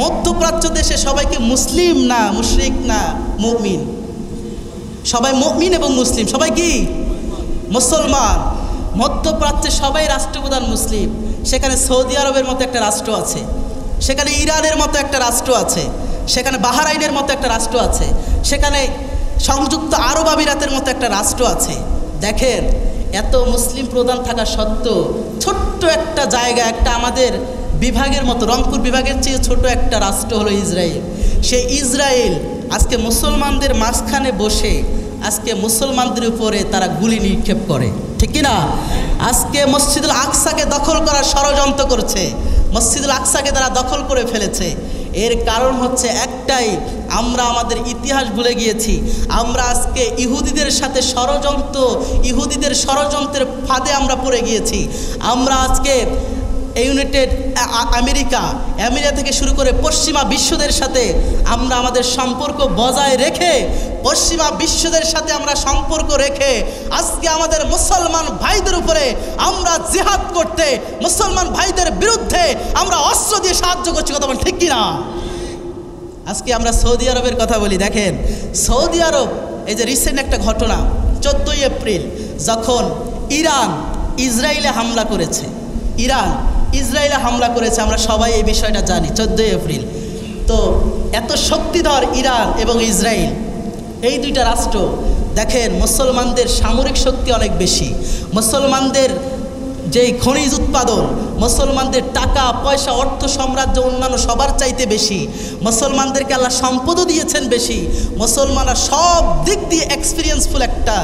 মধ্যপ্রাচ্য দেশে সবাইকে মুসলিম না মুশরিক না মুমিন, সবাই মুমিন এবং মুসলিম, সবাই কি মুসলমান। মধ্যপ্রাচ্যে সবাই রাষ্ট্রপ্রধান মুসলিম। সেখানে সৌদি আরবের মতো একটা রাষ্ট্র আছে, সেখানে ইরানের মতো একটা রাষ্ট্র আছে, সেখানে বাহরাইনের মতো একটা রাষ্ট্র আছে, সেখানে সংযুক্ত আরব আমিরাতের মতো একটা রাষ্ট্র আছে। দেখেন, এত মুসলিম প্রধান থাকা সত্ত্বেও ছোট্ট একটা জায়গা, একটা আমাদের বিভাগের মতো, রংপুর বিভাগের চেয়ে ছোট একটা রাষ্ট্র হলো ইসরায়েল। সেই ইসরায়েল আজকে মুসলমানদের মাঝখানে বসে আজকে মুসলমানদের উপরে তারা গুলি নিক্ষেপ করে, ঠিক কি না? আজকে মসজিদুল আকসাকে দখল করার ষড়যন্ত্র করছে, মসজিদুল আকসাকে তারা দখল করে ফেলেছে। এর কারণ হচ্ছে একটাই, আমরা আমাদের ইতিহাস ভুলে গিয়েছি। আমরা আজকে ইহুদিদের সাথে ইহুদিদের ষড়যন্ত্রের ফাঁদে আমরা পড়ে গিয়েছি। আমরা আজকে ইউনাইটেড আমেরিকা থেকে শুরু করে পশ্চিমা বিশ্বদের সাথে আমরা আমাদের সম্পর্ক বজায় রেখে, পশ্চিমা বিশ্বদের সাথে আমরা সম্পর্ক রেখে আজকে আমাদের মুসলমান ভাইদের উপরে আমরা জিহাদ করতে, মুসলমান ভাইদের বিরুদ্ধে আমরা অস্ত্র দিয়ে সাহায্য করছি, কথা বলেন ঠিক কিনা? আজকে আমরা সৌদি আরবের কথা বলি। দেখেন, সৌদি আরব, এই যে রিসেন্ট একটা ঘটনা, 14ই এপ্রিল যখন ইরান ইসরায়েলে হামলা করেছে, আমরা সবাই এই বিষয়টা জানি। 14ই এপ্রিল তো এত শক্তিধর ইরান এবং ইসরায়েল, এই দুইটা রাষ্ট্র। দেখেন, মুসলমানদের সামরিক শক্তি অনেক বেশি, মুসলমানদের যেই খনিজ উৎপাদন, মুসলমানদের টাকা পয়সা অর্থ সাম্রাজ্য অন্যান্য সবার চাইতে বেশি, মুসলমানদেরকে আল্লাহ সম্পদও দিয়েছেন বেশি। মুসলমানরা সব দিক দিয়ে এক্সপিরিয়েন্সফুল একটা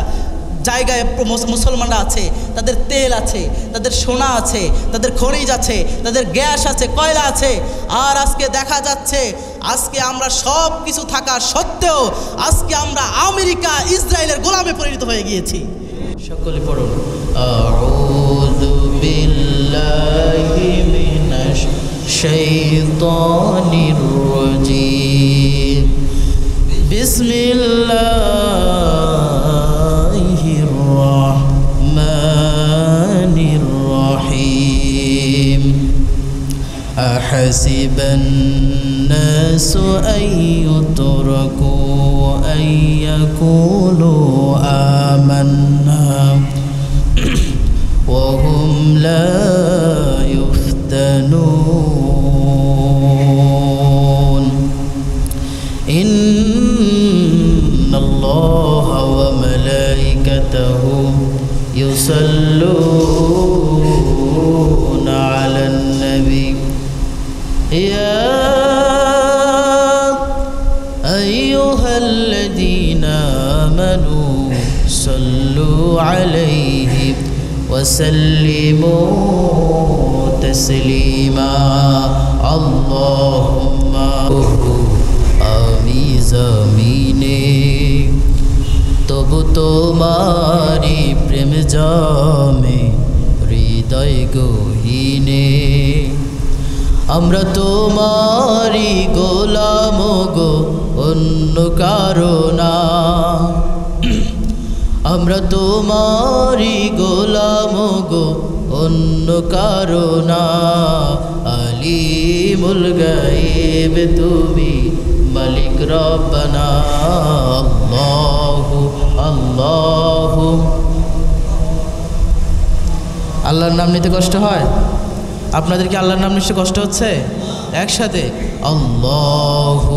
জায়গায় মুসলমানরা আছে। তাদের তেল আছে, তাদের সোনা আছে, তাদের খনিজ আছে, তাদের গ্যাস আছে, কয়লা আছে। আর আজকে দেখা যাচ্ছে, আজকে আমরা সব কিছু থাকা সত্ত্বেও আজকে আমরা আমেরিকা ইসরায়েলের গোলামে পরিণত হয়ে গিয়েছি। সকলে পড়ুন, আউযু বিল্লাহি মিনাশ শাইতানির রাজীম, বিসমিল্লাহির রহমানির রহিম। আহাসিবান নাসু আইয়ুতরাকু আইয়াকুলু আমান্না ওয়া হুম লা ইফতানুন। ইন্নাল্লাহা ওয়া মালাইকাতাহু ইউসাল্লুনা আলান নবী ইয়া আইয়ুহাল্লাযীনা আমানু সাল্লু আলাইহি ওয়া সাল্লিমু তাসলিমা। আল্লাহুম্মা আমি জমিনে তবু তোমারি প্রেম জমে হৃদয় গহীনে। আমরা তোমারি গোলাম গো, অন্য কারো না। আমরা তোমারি গোলাম গো, অন্য কারো না। আলিমুল গায়েব তুমি, মালিক রব্বানা। আল্লাহু আল্লাহু। আল্লাহর নাম নিতে কষ্ট হয়? আপনাদের কি আল্লাহর নাম নিতে কষ্ট হচ্ছে? একসাথে আল্লাহু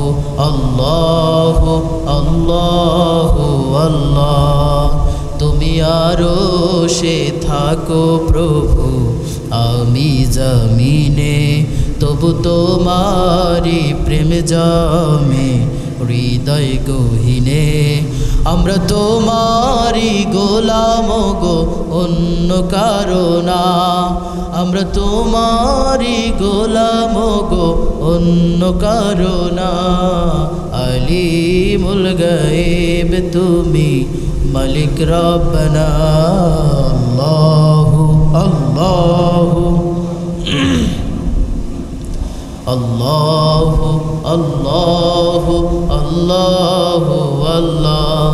আল্লাহু আল্লাহু আল্লাহ। তুমি আরো সে থাকো প্রভু, আমি জমিনে তবু তোমারি প্রেম জমে হৃদয় গহীনে। আমরা তোমারি গোলাম গো, অন্য কারো না। আমরা তোমারি গোলাম গো, অন্য কারো না। আলিমুল গায়েব তুমি, মালিক রব্বানা। আল্লাহু আল্লাহু আল্লাহু আল্লাহু আল্লাহু আল্লাহ।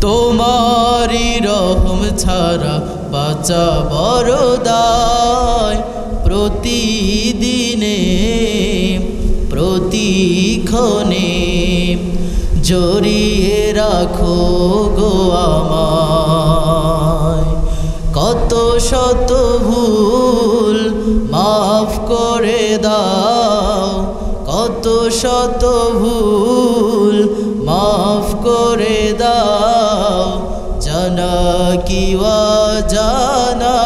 তোমারি রহম ছাড়া বাঁচা বড় দায়। প্রতিদিনে ক্ষণে জড়িয়ে রাখো গো আমায়। কত শত ভুল মাফ করে দাও, কত শত ভুল মাফ করে দাও, জানা কি জানা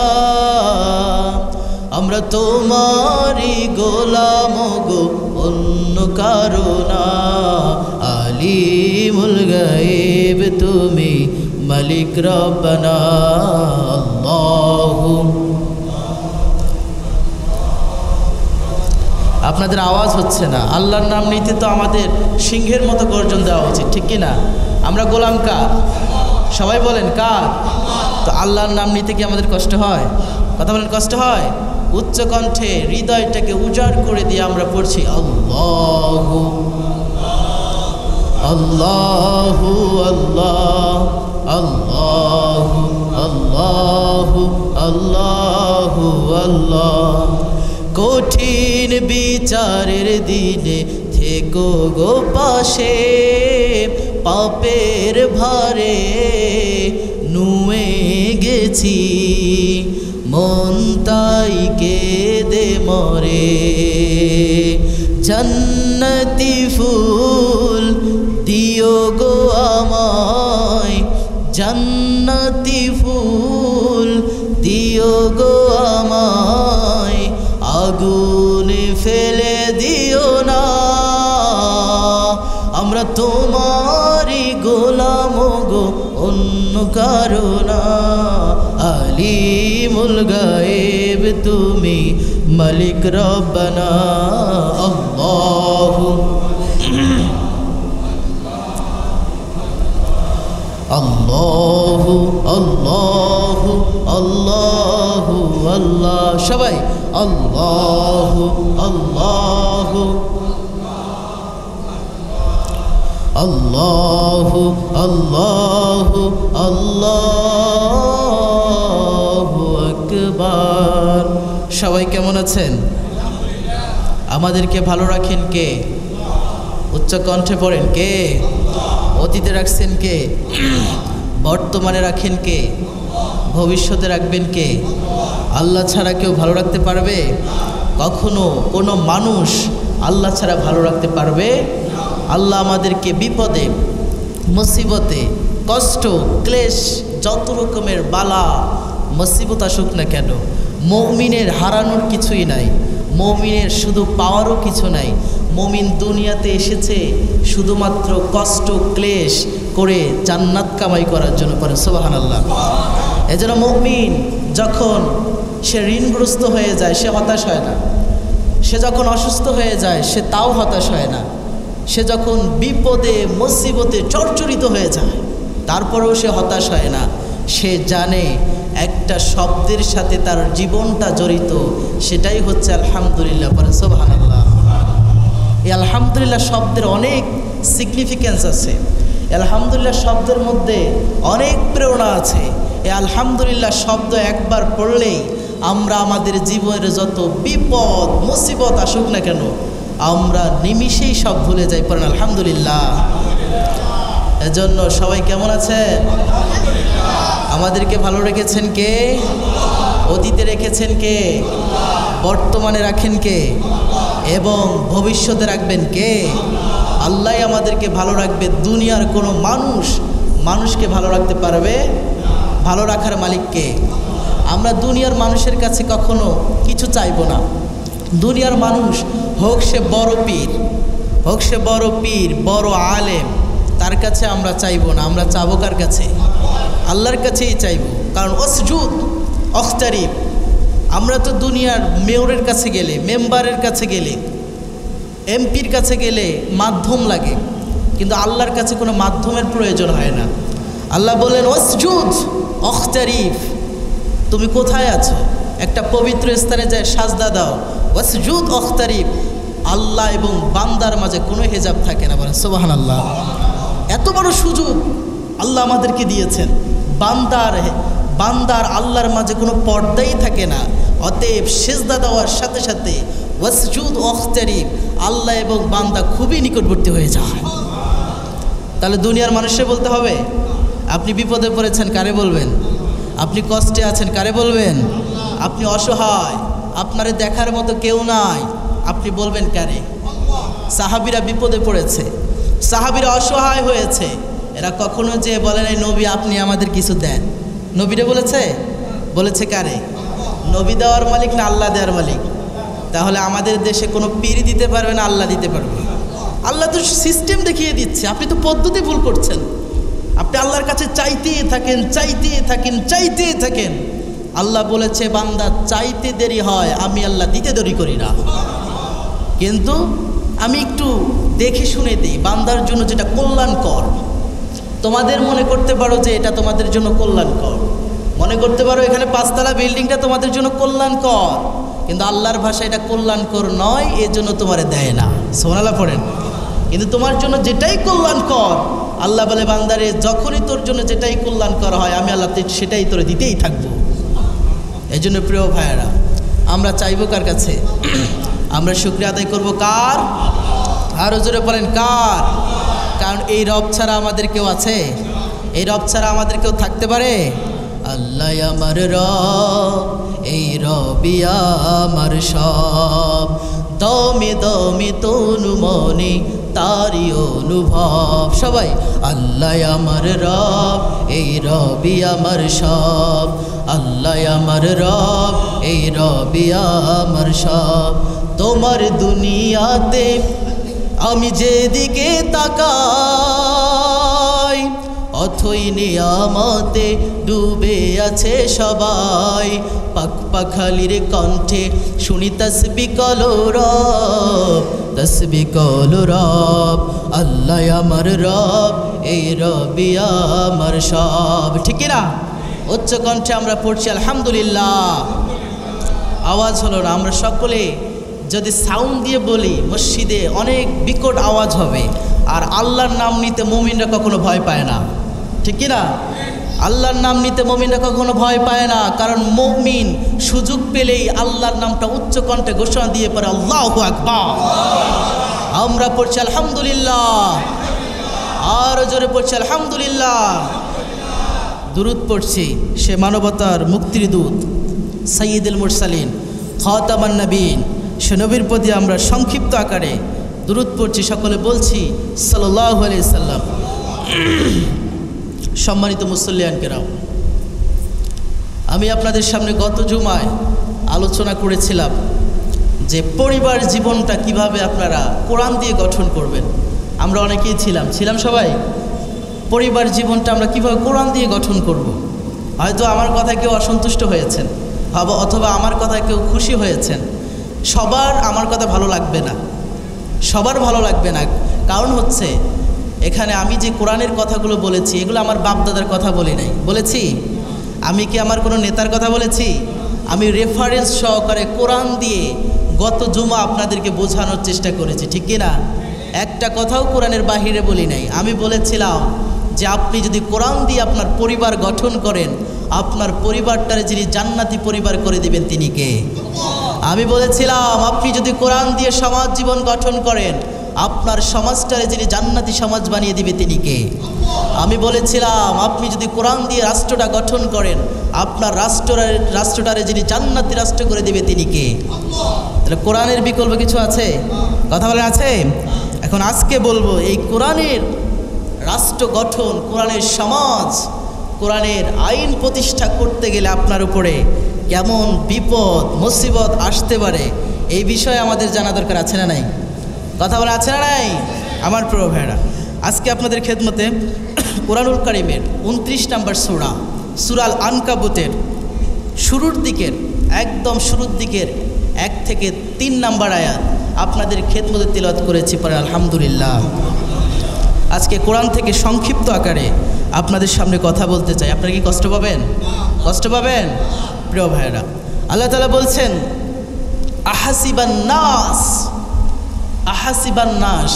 আমরা তোমারই গোলাম গো, অন্য কারো না। আলিমুল গায়েব তুমি মালিক রব্বানা। আল্লাহু, আপনাদের আওয়াজ হচ্ছে না। আল্লাহর নাম নিতে তো আমাদের সিংহের মতো গর্জন দেওয়া উচিত, ঠিক কি না? আমরা গোলাম কার? সবাই বলেন কার? তো আল্লাহর নাম নিতে কি আমাদের কষ্ট হয়? কথা বলেন, কষ্ট হয়? উচ্চ কণ্ঠে হৃদয়টাকে উজাড় করে দিয়ে আমরা পড়ছি আল্লাহু আল্লাহু আল্লাহ আল্লাহু আল্লাহু আল্লাহু আল্লাহ। কঠিন বিচারের দিনে থেকো গো পাশে, পাপের ভারে নুয়ে গেছি, মন তাই কেঁদে মরে। জান্নাতি ফুল দিও গো আমায়, জান্নাতি ফুল দিও গো আমায়, আগুনে ফেলে দিও না। আমরা তোমারই গোলাম গো, অন্য কারো না। আলিমুল গায়েব তুমি মালিক রব্বানা। আল্লাহু আল্লাহু আল্লাহু আল্লাহু আল্লাহ। সবাই আল্লাহু আল্লাহু আল্লাহু আল্লাহু আল্লাহু আকবার। সবাই কেমন আছেন? আমাদেরকে ভালো রাখেন কে? উচ্চ কণ্ঠে পড়েন কে? অতীতে রাখছেন কে? বর্তমানে রাখেন কে? ভবিষ্যতে রাখবেন কে? আল্লাহ ছাড়া কেউ ভালো রাখতে পারবে? কখনো কোনো মানুষ আল্লাহ ছাড়া ভালো রাখতে পারবে? আল্লাহ আমাদেরকে বিপদে মুসিবতে কষ্ট ক্লেশ যত রকমের বালা মুসিবত আসুক না কেন, মুমিনের হারানোর কিছুই নাই, মুমিনের শুধু পাওয়ারও কিছু নাই। মুমিন দুনিয়াতে এসেছে শুধুমাত্র কষ্ট ক্লেশ করে জান্নাত কামাই করার জন্য। করে সুবহানাল্লাহ। এজন্য মুমিন যখন সে ঋণগ্রস্ত হয়ে যায় সে হতাশ হয় না, সে যখন অসুস্থ হয়ে যায় সে তাও হতাশ হয় না, সে যখন বিপদে মুসিবতে চরচরিত হয়ে যায় তারপরেও সে হতাশ হয় না। সে জানে একটা শব্দের সাথে তার জীবনটা জড়িত, সেটাই হচ্ছে আলহামদুলিল্লাহ। পরে সুবহানাল্লাহ। এই আলহামদুলিল্লাহ শব্দের অনেক সিগনিফিক্যান্স আছে, আলহামদুলিল্লাহ শব্দের মধ্যে অনেক প্রেরণা আছে। এই আলহামদুলিল্লাহ শব্দ একবার পড়লেই আমরা আমাদের জীবনের যত বিপদ মুসিবত আসুক না কেন আমরা নিমিষেই সব ভুলে যাই। পড়েন আলহামদুলিল্লাহ। এজন্য সবাই কেমন আছে? আমাদেরকে ভালো রেখেছেন কে? অতীতে রেখেছেন কে? বর্তমানে রাখেন কে? এবং ভবিষ্যতে রাখবেন কে? আল্লাহ আমাদেরকে ভালো রাখবে। দুনিয়ার কোনো মানুষকে ভালো রাখতে পারবে? ভালো রাখার মালিক কে? আমরা দুনিয়ার মানুষের কাছে কখনো কিছু চাইব না। দুনিয়ার মানুষ হোক সে বড় পীর, হোক সে বড় পীর বড় আলেম, তার কাছে আমরা চাইব না। আমরা চাবো কার কাছে? আল্লাহর কাছেই চাইব। কারণ ওসজুদ অখতারিব। আমরা তো দুনিয়ার মেয়রের কাছে গেলে, মেম্বারের কাছে গেলে, এমপির কাছে গেলে মাধ্যম লাগে, কিন্তু আল্লাহর কাছে কোনো মাধ্যমের প্রয়োজন হয় না। আল্লাহ বলেন ওসজুদ অখতারিব। তুমি কোথায় আছো? একটা পবিত্র স্থানে যায় সাজদা দাও। ওয়াসজুদ অখতারিব। আল্লাহ এবং বান্দার মাঝে কোনো হেজাব থাকে না। বলেন সুবহানাল্লাহ। এত বড় সুযোগ আল্লাহ আমাদেরকে দিয়েছেন। বান্দার আল্লাহর মাঝে কোনো পর্দাই থাকে না। অতএব সিজদা দেওয়ার সাথে সাথে ওয়াসজুদ ওয়াখতারিব, আল্লাহ এবং বান্দা খুবই নিকটবর্তী হয়ে যায়। তাহলে দুনিয়ার মানুষে বলতে হবে। আপনি বিপদে পড়েছেন, কারে বলবেন? আপনি কষ্টে আছেন, কারে বলবেন? আপনি অসহায়, আপনারে দেখার মতো কেউ নাই, আপনি বলবেন কারে? সাহাবীরা বিপদে পড়েছে, সাহাবীরা অসহায় হয়েছে, এরা কখনো যে বলে নাই নবী আপনি আমাদের কিছু দেন। নবীরে বলেছে? বলেছে কারে? নবী দেওয়ার মালিক না আল্লাহ দেওয়ার মালিক? তাহলে আমাদের দেশে কোনো পীর দিতে পারবে না, আল্লাহ দিতে পারবে? আল্লাহ তো সিস্টেম দেখিয়ে দিচ্ছে, আপনি তো পদ্ধতি ভুল করছেন। আপনি আল্লাহর কাছে চাইতেই থাকেন, চাইতেই থাকেন, চাইতেই থাকেন। আল্লাহ বলেছে বান্দা চাইতে দেরি হয়, আমি আল্লাহ দিতে দেরি করি না। কিন্তু আমি একটু দেখে শুনে দিই বান্দার জন্য যেটা কল্যাণকর। তোমাদের মনে করতে পারো যে এটা তোমাদের জন্য কল্যাণকর, মনে করতে পারো এখানে 5 তলা বিল্ডিংটা তোমাদের জন্য কল্যাণকর, কিন্তু আল্লাহর ভাষায় এটা কল্যাণকর নয়, এর জন্য তোমারে দেয় না। সুবহানাল্লাহ পড়েন। কিন্তু তোমার জন্য যেটাই কল্যাণকর, আল্লাহ বলে বান্দারে যখনই তোর জন্য যেটাই কল্যাণকর হয় আমি আল্লাহ সেটাই তোরে দিতেই থাকবো। এই জন্য প্রিয় ভাইয়েরা, আমরা চাইবো কার কাছে? আমরা শুকরিয়া আদায় করব কার? আরও জোরে বলেন কার? কারণ এই রব ছাড়া আমাদের কেউ আছে? এই রব ছাড়া আমাদের কেউ থাকতে পারে? আল্লাহ আমার রব, এই রবি আমার সব, দমে দমে তনু মনে তারি অনুভব। সবাই আল্লাহ আমার রব, এই রবি আমার সব, আল্লাহ আমার রব, এই রবি আমার সব। তোমার দুনিয়াতে আমি যেদিকে তাকাই, অথই নিয়ামতে ডুবে আছে সবাই। পাক পাখালির কণ্ঠে শুনি তাসবিহ কলরব, তাসবিহ কলরব। আল্লাহ আমার রব, এই রবি আমার সব। ঠিক না? উচ্চ কণ্ঠে আমরা পড়ছি আলহামদুলিল্লাহ। আওয়াজ হলো না। আমরা সকলে যদি সাউন্ড দিয়ে বলি মসজিদে অনেক বিকট আওয়াজ হবে। আর আল্লাহর নাম নিতে মুমিনরা কখনো ভয় পায় না, ঠিক কি না? আল্লাহর নাম নিতে মুমিনরা কখনো ভয় পায় না, কারণ মুমিন সুযোগ পেলেই আল্লাহর নামটা উচ্চ কণ্ঠে ঘোষণা দিয়ে পড়ে আল্লাহু আকবার। আমরা পড়ছি আলহামদুলিল্লাহ, আর জোরে পড়ছি আলহামদুলিল্লাহ। দুরূদ পড়ছি সে মানবতার মুক্তির দূত সাইয়্যিদুল মুরসালিন খাতামান নবীন, সে নবীর প্রতি আমরা সংক্ষিপ্ত আকারে দুরূদ পড়ছি, সকলে বলছি সাল্লাল্লাহু আলাইহি সাল্লাম। সম্মানিত মুসল্লিয়ান কেরাম, আমি আপনাদের সামনে গত জুমায় আলোচনা করেছিলাম যে পরিবার জীবনটা কিভাবে আপনারা কোরআন দিয়ে গঠন করবেন। আমরা অনেকেই ছিলাম সবাই। পরিবার জীবনটা আমরা কিভাবে কোরআন দিয়ে গঠন করব। হয়তো আমার কথায় কেউ অসন্তুষ্ট হয়েছেন, অথবা আমার কথায় কেউ খুশি হয়েছেন। সবার আমার কথা ভালো লাগবে না, সবার ভালো লাগবে না। কারণ হচ্ছে এখানে আমি যে কোরআনের কথাগুলো বলেছি এগুলো আমার বাপদাদার কথা বলি নাই। বলেছি? আমি কি আমার কোনো নেতার কথা বলেছি? আমি রেফারেন্স সহকারে কোরআন দিয়ে গত জুমা আপনাদেরকে বোঝানোর চেষ্টা করেছি, ঠিক কি না? একটা কথাও কোরআনের বাহিরে বলি নাই। আমি বলেছিলাম যে আপনি যদি কোরআন দিয়ে আপনার পরিবার গঠন করেন, আপনার পরিবারটারে যিনি জান্নাতি পরিবার করে দিবেন তিনি কে? আমি বলেছিলাম আপনি যদি কোরআন দিয়ে সমাজ জীবন গঠন করেন, আপনার সমাজটারে যিনি জান্নাতি সমাজ বানিয়ে দিবে তিনি কে? আমি বলেছিলাম আপনি যদি কোরআন দিয়ে রাষ্ট্রটা গঠন করেন, আপনার রাষ্ট্রটারে যিনি জান্নাতি রাষ্ট্র করে দিবে তিনি কে? তাহলে কোরআনের বিকল্প কিছু আছে? কথা বলেন আছে? এখন আজকে বলবো এই কোরআনের রাষ্ট্র গঠন, কোরআনের সমাজ, কোরআনের আইন প্রতিষ্ঠা করতে গেলে আপনার উপরে কেমন বিপদ মুসিবত আসতে পারে এই বিষয়ে আমাদের জানা দরকার আছে না নাই? কথা বলা আছে না নাই? আমার প্রিয় ভাইরা, আজকে আপনাদের খেদমতে কোরআনুল কারীমের 29 নম্বর সূরা, সূরাল আনকাবুতের শুরুর দিকের, একদম শুরুর দিকের 1 থেকে 3 নম্বর আয়াত আপনাদের খেদমতে তিলাওয়াত করেছি। পরে আলহামদুলিল্লাহ। আজকে কোরআন থেকে সংক্ষিপ্ত আকারে আপনাদের সামনে কথা বলতে চাই। আপনারা কি কষ্ট পাবেন? কষ্ট পাবেন? প্রিয় ভাইরা, আল্লাহ তাআলা বলছেন আহাসিবান নাস, আহাসিবান নাস,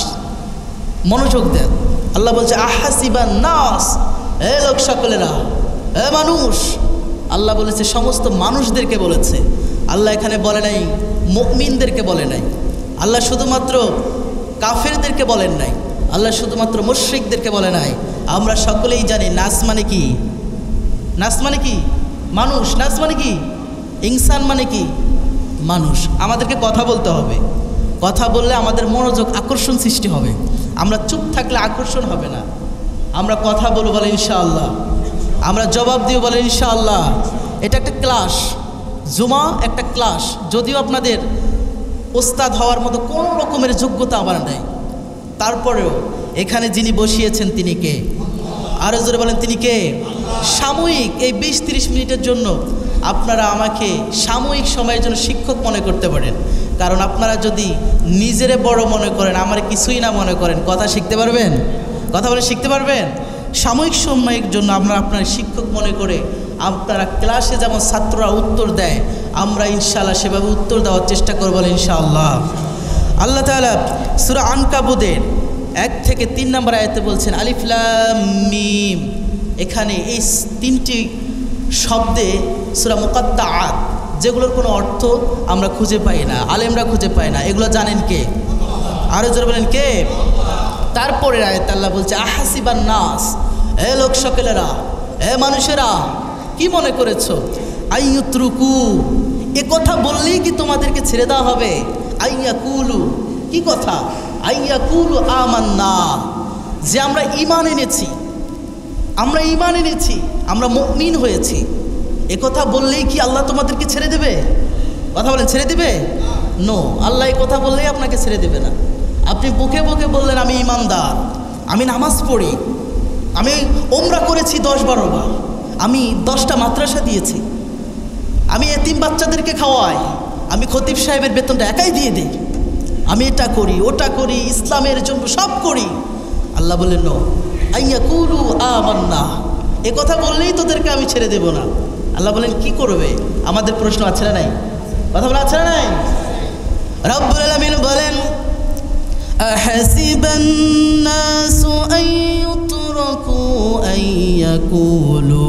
মনোযোগ দেন। আল্লাহ বলছে আহাসিবান নাস, এ লোক সকলেরা, এ মানুষ। আল্লাহ বলেছে সমস্ত মানুষদেরকে বলেছে। আল্লাহ এখানে বলে নাই মুমিনদেরকে বলে নাই, আল্লাহ শুধুমাত্র কাফেরদেরকে বলেন নাই, আল্লাহ শুধুমাত্র মুশরিকদেরকে বলে নাই। আমরা সকলেই জানি নাস মানে কি? নাস মানে কি? মানুষ। নাস মানে কি? ইনসান মানে কি? মানুষ। আমাদেরকে কথা বলতে হবে, কথা বললে আমাদের মনোযোগ আকর্ষণ সৃষ্টি হবে। আমরা চুপ থাকলে আকর্ষণ হবে না। আমরা কথা বলবো বলে ইনশাআল্লাহ, আমরা জবাব দিব বলে ইনশাআল্লাহ। এটা একটা ক্লাস, জুমা একটা ক্লাস। যদিও আপনাদের ওস্তাদ হওয়ার মতো কোনো রকমের যোগ্যতা আমার নেই, তারপরেও এখানে যিনি বসিয়েছেন তিনি কে? আরও জোরে বলেন তিনি কে? সাময়িক এই 20-30 মিনিটের জন্য আপনারা আমাকে সাময়িক সময়ের জন্য শিক্ষক মনে করতে পারেন, কারণ আপনারা যদি নিজেরে বড় মনে করেন, আমার কিছুই না মনে করেন, কথা শিখতে পারবেন? কথা বলে শিখতে পারবেন? সাময়িক সময়ের জন্য আমরা আপনার শিক্ষক মনে করে আপনারা ক্লাসে যেমন ছাত্ররা উত্তর দেয়, আমরা ইনশাআল্লাহ সেভাবে উত্তর দেওয়ার চেষ্টা করব ইনশাআল্লাহ। আল্লাহ তাআলা সূরা আনকাবুতের 1 থেকে 3 নম্বর আয়াতে বলছেন আলিফ লাম মিম। এখানে এই 3টি শব্দে সূরা মুকাত্তাআত, যেগুলোর কোনো অর্থ আমরা খুঁজে পাই না, আলেমরা খুঁজে পায় না, এগুলো জানেন কে? আরো জোরে বলেন কে? তারপরের আয়াতে আল্লাহ বলছে আহাসিবান নাস, এ লোক সকলেরা, এ মানুষেরা, কি মনে করেছো আইয়ুতরুকু, এ কথা বললেই কি তোমাদেরকে ছেড়ে দেওয়া হবে? আইয়াকুলু, কি কথা? আইয়াকুলু আমান্না, যে আমরা ঈমান এনেছি, আমরা ঈমান এনেছি, আমরা মুমিন হয়েছি, এ কথা বললেই কি আল্লাহ তোমাদেরকে ছেড়ে দেবে? কথা বলেন, ছেড়ে দেবে? নো, আল্লাহ এই কথা বললেই আপনাকে ছেড়ে দেবে না। আপনি বুকে বুকে বললেন আমি ঈমানদার, আমি নামাজ পড়ি, আমি ওমরা করেছি 10-12 বার, আমি 10টা মাদ্রাসা দিয়েছি, আমি এতিম বাচ্চাদেরকে খাওয়াই, আমি খতিব সাহেবের বেতনটা একাই দিয়ে দিই, আমি এটা করি ওটা করি, ইসলামের জন্য সব করি। আল্লাহ বললেন নো, আইয়াকুলু আমান্না, এ কথা বললেই তোদেরকে আমি ছেড়ে দেব না। আল্লাহ বলেন কি করবে? আমাদের প্রশ্ন আছে না নাই? কথা বলা আছে না নাই? রব্বুল আলামিন বলেন আহাসিবান নাসু আইয়ুতরাকু আইয়াকুলু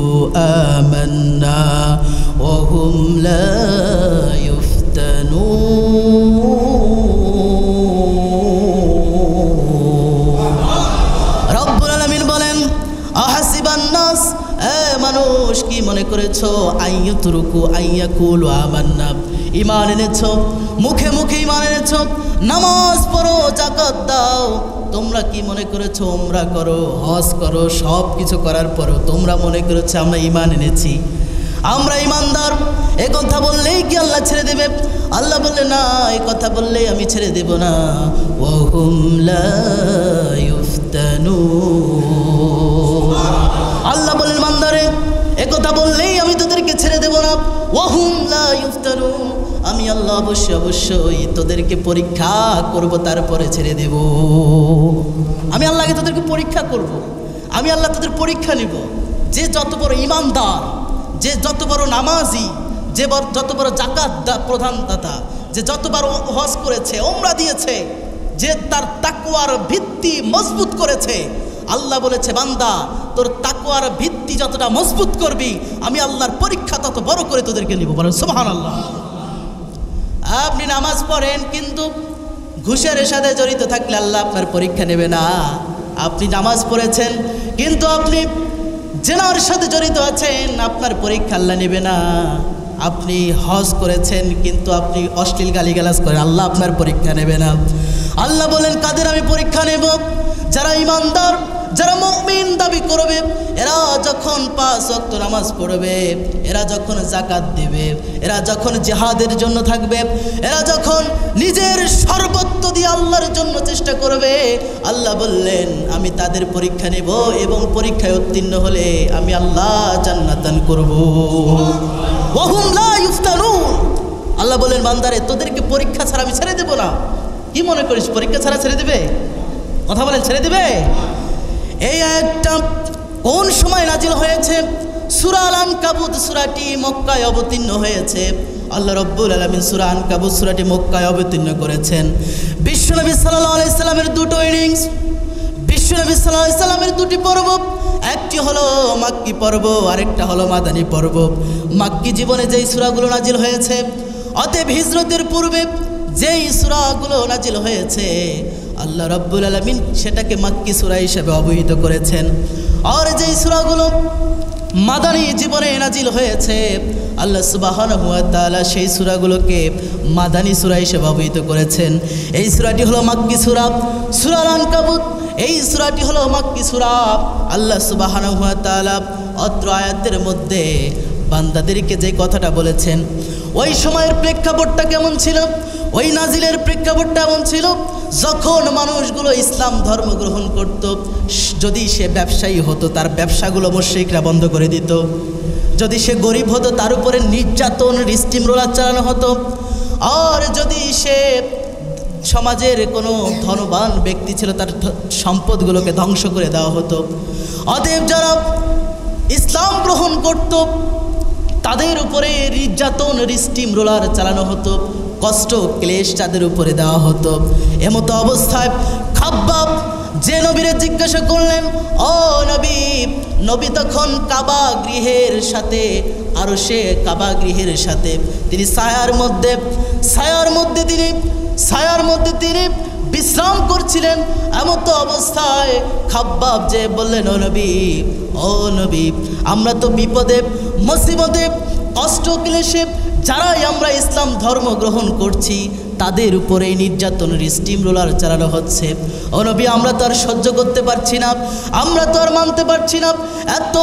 আমান্না ওয়া হুম লা ইফতানুন। রব্বুল আলামিন বলেন আহাসিবান নাস, এ মানুষ কি মনে করেছো আইয়ুতরুকু আইয়াকুলু আমান্না, ঈমান এনেছো, মুখে মুখে ঈমান এনেছো, নামাজ পড়ো, যাকাত দাও, তোমরা কি মনে করেছো উমরা করো, হজ করো, সব কিছু করার পরও তোমরা মনে করেছো আমরা ঈমান এনেছি, আমরা ঈমানদার, এ কথা বললেই কি আল্লাহ ছেড়ে দেবে? আল্লাহ বললেন না, এই কথা বললেই আমি ছেড়ে দেব না। ওয়া হুম লা ইফতানুন, আল্লাহ বলেন বান্দারে এ কথা বললেই আমি তোদেরকে ছেড়ে দেব না। ওয়া হুম লা ইফতানুন, আমি আল্লাহ অবশ্যই তোদেরকে পরীক্ষা করব, তারপরে ছেড়ে দেব। আমি আল্লাহকে তোদেরকে পরীক্ষা করব, আমি আল্লাহ তোদের পরীক্ষা নিব। যে যত বড় ঈমানদার, যে যত বড় নামাজি, যে যত বড় জাকাত প্রধান দাতা, যে যত বড় হজ করেছে, ওমরা দিয়েছে, যে তার তাকওয়ার ভিত্তি মজবুত করেছে, আল্লাহ বলেছে বান্দা তোর তাকওয়ার ভিত্তি যতটা মজবুত করবি, আমি আল্লাহর পরীক্ষা তত বড় করে তোদেরকে নিব। বলেন সুবহানাল্লাহ। আপনি নামাজ পড়েন কিন্তু ঘুষের সাথে জড়িত থাকলে আল্লাহ আপনার পরীক্ষা নেবে না। আপনি নামাজ পড়েছেন কিন্তু আপনি জেনার সাথে জড়িত আছেন, আপনার পরীক্ষা আল্লাহ নেবে না। আপনি হজ করেছেন কিন্তু আপনি অশ্লীল গালিগালাজ করেন, আল্লাহ আপনার পরীক্ষা নেবে না। আল্লাহ বলেন কাদের আমি পরীক্ষা নেব? যারা ঈমানদার, যারা মুমিন দাবি করবে, এরা যখন 5 ওয়াক্ত নামাজ পড়বে, এরা যখন যাকাত দেবে, এরা যখন জিহাদের জন্য থাকবে, এরা যখন নিজের সর্বত্র দিয়ে আল্লাহর জন্য চেষ্টা করবে, আল্লাহ বললেন আমি তাদের পরীক্ষা নেব এবং পরীক্ষায় উত্তীর্ণ হলে আমি আল্লাহ জান্নাত দান করব। ওয়া হুম লা ইফতানুন, আল্লাহ বলেন বান্দারে তোদেরকে পরীক্ষা ছাড়া আমি ছেড়ে দেব না। কি মনে করিস পরীক্ষা ছাড়া ছেড়ে দেবে? কথা বলেন, ছেড়ে দেবে? এই আয়াতটা কোন সময় নাজিল হয়েছে? সূরা আল-আনকাবুত সূরাটি মক্কায় অবতীর্ণ হয়েছে। আল্লাহ রাব্বুল আলামিন সূরা আনকাবুত সূরাটি মক্কায় অবতীর্ণ করেছেন। বিশ্বনবী সাল্লাল্লাহু আলাইহি সাল্লামের দুটো ইনিংস, বিশ্বনবী সাল্লাল্লাহু আলাইহি সাল্লামের দুটি পর্ব, একটি হলো মাক্কি পর্ব, আরেকটা হলো মাদানী পর্ব। মাক্কি জীবনে যেই সূরাগুলো নাজিল হয়েছে অতএব হিজরতের পূর্বে যেই সূরাগুলো নাজিল হয়েছে আল্লাহ রাব্বুল আলামিন সেটাকে মাক্কি সূরা হিসেবে অবহিত করেছেন। আর যেই সূরাগুলো মাদানী জীবনে নাজিল হয়েছে আল্লাহ সুবহানাহু ওয়া তাআলা সেই সূরাগুলোকে মাদানী সূরা হিসেবে অবহিত করেছেন। এই সূরাটি হলো মাক্কি সূরা, সূরার আনকাবুত। এই সূরাটি হলো মাক্কি সূরা। আল্লাহ সুবহানাহু ওয়া তাআলা অত্র আয়াতের মধ্যে বান্দাদেরকে যে কথাটা বলেছেন ওই সময়ের প্রেক্ষাপটটা কেমন ছিল, ওই নাজিলের প্রেক্ষাপটটা এমন ছিল যখন মানুষগুলো ইসলাম ধর্ম গ্রহণ করত, যদি সে ব্যবসায়ী হতো তার ব্যবসাগুলো মুশরিকরা বন্ধ করে দিত, যদি সে গরিব হতো তার উপরে নির্যাতন স্টিম রোলার চালানো হতো, আর যদি সে সমাজের কোনো ধনবান ব্যক্তি ছিল তার সম্পদগুলোকে ধ্বংস করে দেওয়া হতো। অতএব যারা ইসলাম গ্রহণ করত তাদের উপরে নির্যাতন স্টিম রোলার চালানো হতো, কষ্ট ক্লেশ তাদের উপরে দেওয়া হতো। এমতো অবস্থায় খাব্বাব যে নবীরে জিজ্ঞাসা করলেন, ও নবী, নবী তখন কাবা গৃহের সাথে আরো সে কাবা গৃহের সাথে তিনি ছায়ার মধ্যে তিনি বিশ্রাম করছিলেন। এমতো অবস্থায় খাব্বাব যে বললেন, ও নবী আমরা তো বিপদে মুসিবতে কষ্ট ক্লেশে যারাই আমরা ইসলাম ধর্ম গ্রহণ করছি তাদের উপরে নির্যাতনের স্টিম রোলার চালানো হচ্ছে। ও নবী আমরা তো আর সহ্য করতে পারছি না, আমরা তো আর মানতে পারছি না, এত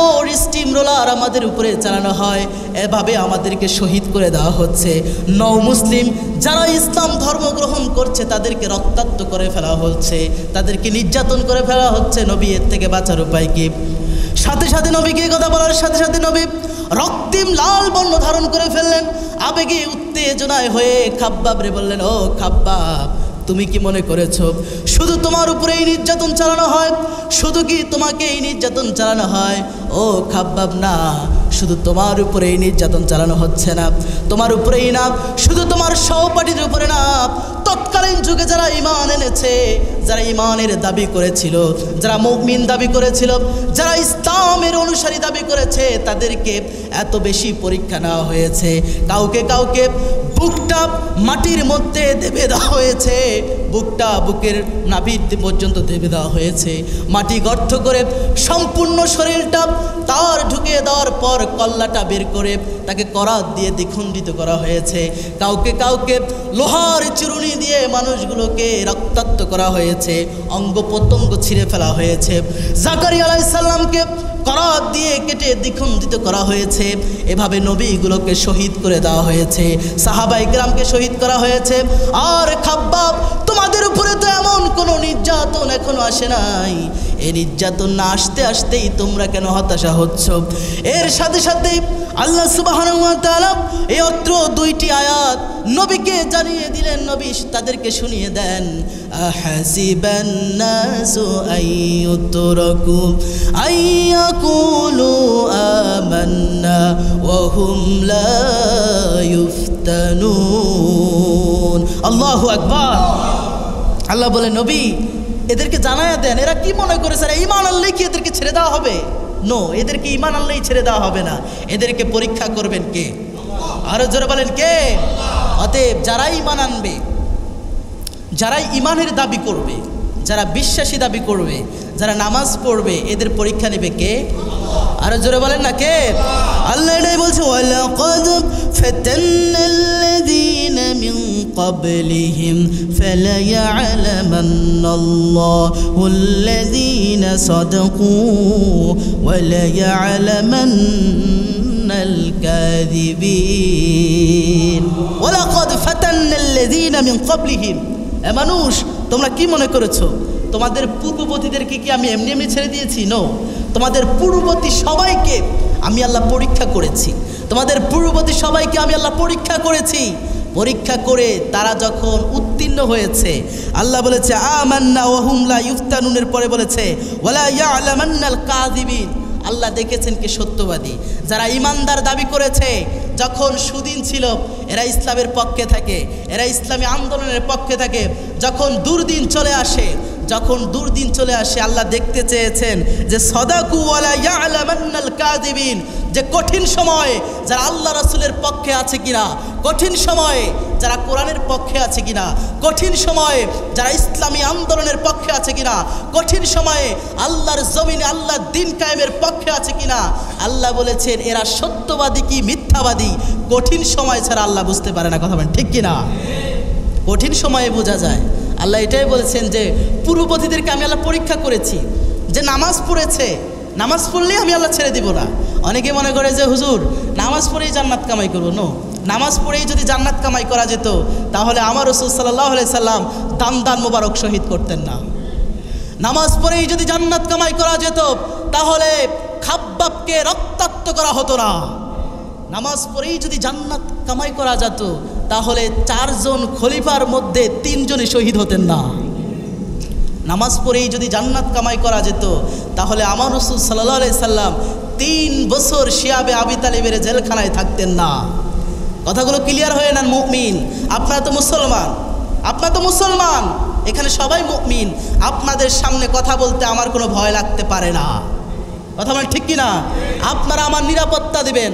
স্টিম রোলার আমাদের উপরে চালানো হয়, এভাবে আমাদেরকে শহীদ করে দেওয়া হচ্ছে। নও মুসলিম যারা ইসলাম ধর্ম গ্রহণ করছে তাদেরকে রক্তাক্ত করে ফেলা হচ্ছে, তাদেরকে নির্যাতন করে ফেলা হচ্ছে। নবী এর থেকে বাঁচার উপায় কি? সাথে সাথে নবীকে কথা বলার সাথে সাথে নবী রক্তিম লাল বর্ণ ধারণ করে ফেললেন। আবেগে উত্তেজনায় হয়ে খাব্বাবরে বললেন, ও খাব্বাব তুমি কি মনে করেছো শুধু তোমার উপরে এই নির্যাতন চালানো হয়? শুধু কি তোমাকে এই নির্যাতন চালানো হয়? ও খাব্বাব না, শুধু তোমার উপরে এই নির্যাতন চালানো হচ্ছে না, তোমার উপরেই না, শুধু তোমার সহপাঠীদের উপরে না, তৎকালীন যুগে যারা ঈমান এনেছে, যারা ঈমানের দাবি করেছিল, যারা মুমিন দাবি করেছিল, যারা ইসলামের অনুসারী দাবি করেছে তাদেরকে এত বেশি পরীক্ষা নেওয়া হয়েছে। কাউকে বুকটা মাটির মধ্যে দেবে দেওয়া হয়েছে, বুকের নাভির পর্যন্ত দেবে দেওয়া হয়েছে, মাটি গর্ত করে সম্পূর্ণ শরীরটা তার ঢুকিয়ে দেওয়ার পর কল্লাটা বের করে তাকে করাত দিয়ে দ্বিখণ্ডিত করা হয়েছে। কাউকে লোহার চিরুনি দিয়ে মানুষগুলোকে রক্তাক্ত করা হয়েছে, অঙ্গ প্রত্যঙ্গ ছিঁড়ে ফেলা হয়েছে। জাকারিয়া আলাইহিস সালামকে করাত দিয়ে কেটে দ্বিখণ্ডিত করা হয়েছে। এভাবে নবীগুলোকে শহীদ করে দেওয়া হয়েছে, সাহাবায়ে কেরামকে শহীদ করা হয়েছে। আর খাব্বাব তোমাদের উপরে তো এমন কোনো নির্যাতন এখনো আসে নাই, এই নির্যাতন না আসতেই তোমরা কেন হতাশা হচ্ছ? এর সাথে সাথে আল্লাহ সুবহানাহু ওয়া তাআলা এই অত্র দুইটি আয়াত নবীকে জানিয়ে দিলেন, নবী তাদেরকে শুনিয়ে দেন। আহাসিবান নাসু আইয়ুতরাকু আইয়াকুলু আমান্না ওয়া হুম লা ইফতানুন। আল্লাহু আকবার। আল্লাহ বলে, নবী এদেরকে জানায়া দেন, এরা কি মনে করেছে ঈমান আনলেই কি এদেরকে ছেড়ে দেওয়া হবে? নো, এদেরকে ঈমান আনলেই ছেড়ে দেওয়া হবে না, এদেরকে পরীক্ষা করবেন কে? আরো জোরে বলেন কে? অতএব যারাই ঈমান আনবে, যারাই ঈমানের দাবি করবে, যারা বিশ্বাসী দাবি করবে, যারা নামাজ পড়বে, এদের পরীক্ষা নেবে কে? আরো জোরে বলেন না কে? আল্লাহ এটাই বলছে, ওয়ালাকাদ ফাতান্নাল্লাযীনা মিন ক্বাবলিহিম ফালায়া'লামান্নাল্লাহুল্লাযীনা সাদাকু ওয়ালায়া'লামান্নাল কাযিবিন। ওয়ালাকাদ ফাতান্নাল্লাযীনা মিন ক্বাবলিহিম। এ মানুষ, তোমরা কি মনে করেছো তোমাদের পূর্ববর্তীদেরকে কি আমি এমনি এমনি ছেড়ে দিয়েছি? নো, তোমাদের পূর্ববর্তী সবাইকে আমি আল্লাহ পরীক্ষা করেছি, তোমাদের পূর্ববর্তী সবাইকে আমি আল্লাহ পরীক্ষা করেছি। পরীক্ষা করে তারা যখন উত্তীর্ণ হয়েছে, আল্লাহ বলেছে আমান্না ওয়া হুম লা ইফতানুনের পরে বলেছে ওয়ালা ইয়া'লামান্নাল কাযিবিন। আল্লাহ দেখেছেন কে সত্যবাদী। যারা ইমানদার দাবি করেছে, যখন সুদিন ছিল এরা ইসলামের পক্ষে থাকে, এরা ইসলামী আন্দোলনের পক্ষে থাকে। যখন দুর্দিন চলে আসে, আল্লাহ দেখতে চেয়েছেন যে সাদাকু ওয়ালা ইয়া'লামান্নাল কাযিবিন, যে কঠিন সময়ে যারা আল্লাহ রাসূলের পক্ষে আছে কিনা, কঠিন সময়ে যারা কোরআনের পক্ষে আছে কিনা, কঠিন সময়ে যারা ইসলামী আন্দোলনের পক্ষে আছে কিনা, কঠিন সময়ে আল্লাহর জমিনে আল্লাহর দ্বীন কায়েমের পক্ষে আছে কিনা, আল্লাহ বলেছেন এরা সত্যবাদী কি মিথ্যাবাদী কঠিন সময় ছাড়া আল্লাহ বুঝতে পারে না। কথা বলেন ঠিক কিনা? কঠিন সময়ে বোঝা যায়। আল্লাহ এটাই বলেছেন যে পূর্ববর্তীদেরকে আমি আল্লাহ পরীক্ষা করেছি, যে নামাজ পড়েছে, নামাজ পড়লেই আমি আল্লাহ ছেড়ে দিব না। অনেকে মনে করে যে হুজুর নামাজ পড়েই জান্নাত কামাই করবো। নো, নামাজ পড়েই যদি জান্নাত কামাই করা যেত তাহলে আমার রাসূল সাল্লাল্লাহু আলাইহি সাল্লাম দান মোবারক শহীদ করতেন না। নামাজ পড়েই যদি জান্নাত কামাই করা যেত তাহলে খাব্বাবকে রক্তাক্ত করা হতো না। নামাজ পড়েই যদি জান্নাত কামাই করা যেত তাহলে 4 জন খলিফার মধ্যে 3 জনই শহীদ হতেন না। নামাজ পড়েই যদি জান্নাত কামাই করা যেত তাহলে আমার রাসূল সাল্লাল্লাহু আলাইহি সাল্লাম 3 বছর শিয়াবে আবি তালিবের জেলখানায় থাকতেন না। কথাগুলো ক্লিয়ার হয়ে নেন মুমিন। আপনারা তো মুসলমান, আপনারা তো মুসলমান, এখানে সবাই মুমিন। আপনাদের সামনে কথা বলতে আমার কোনো ভয় লাগতে পারে না। কথা বলেন ঠিক কিনা? আপনারা আমার নিরাপত্তা দিবেন,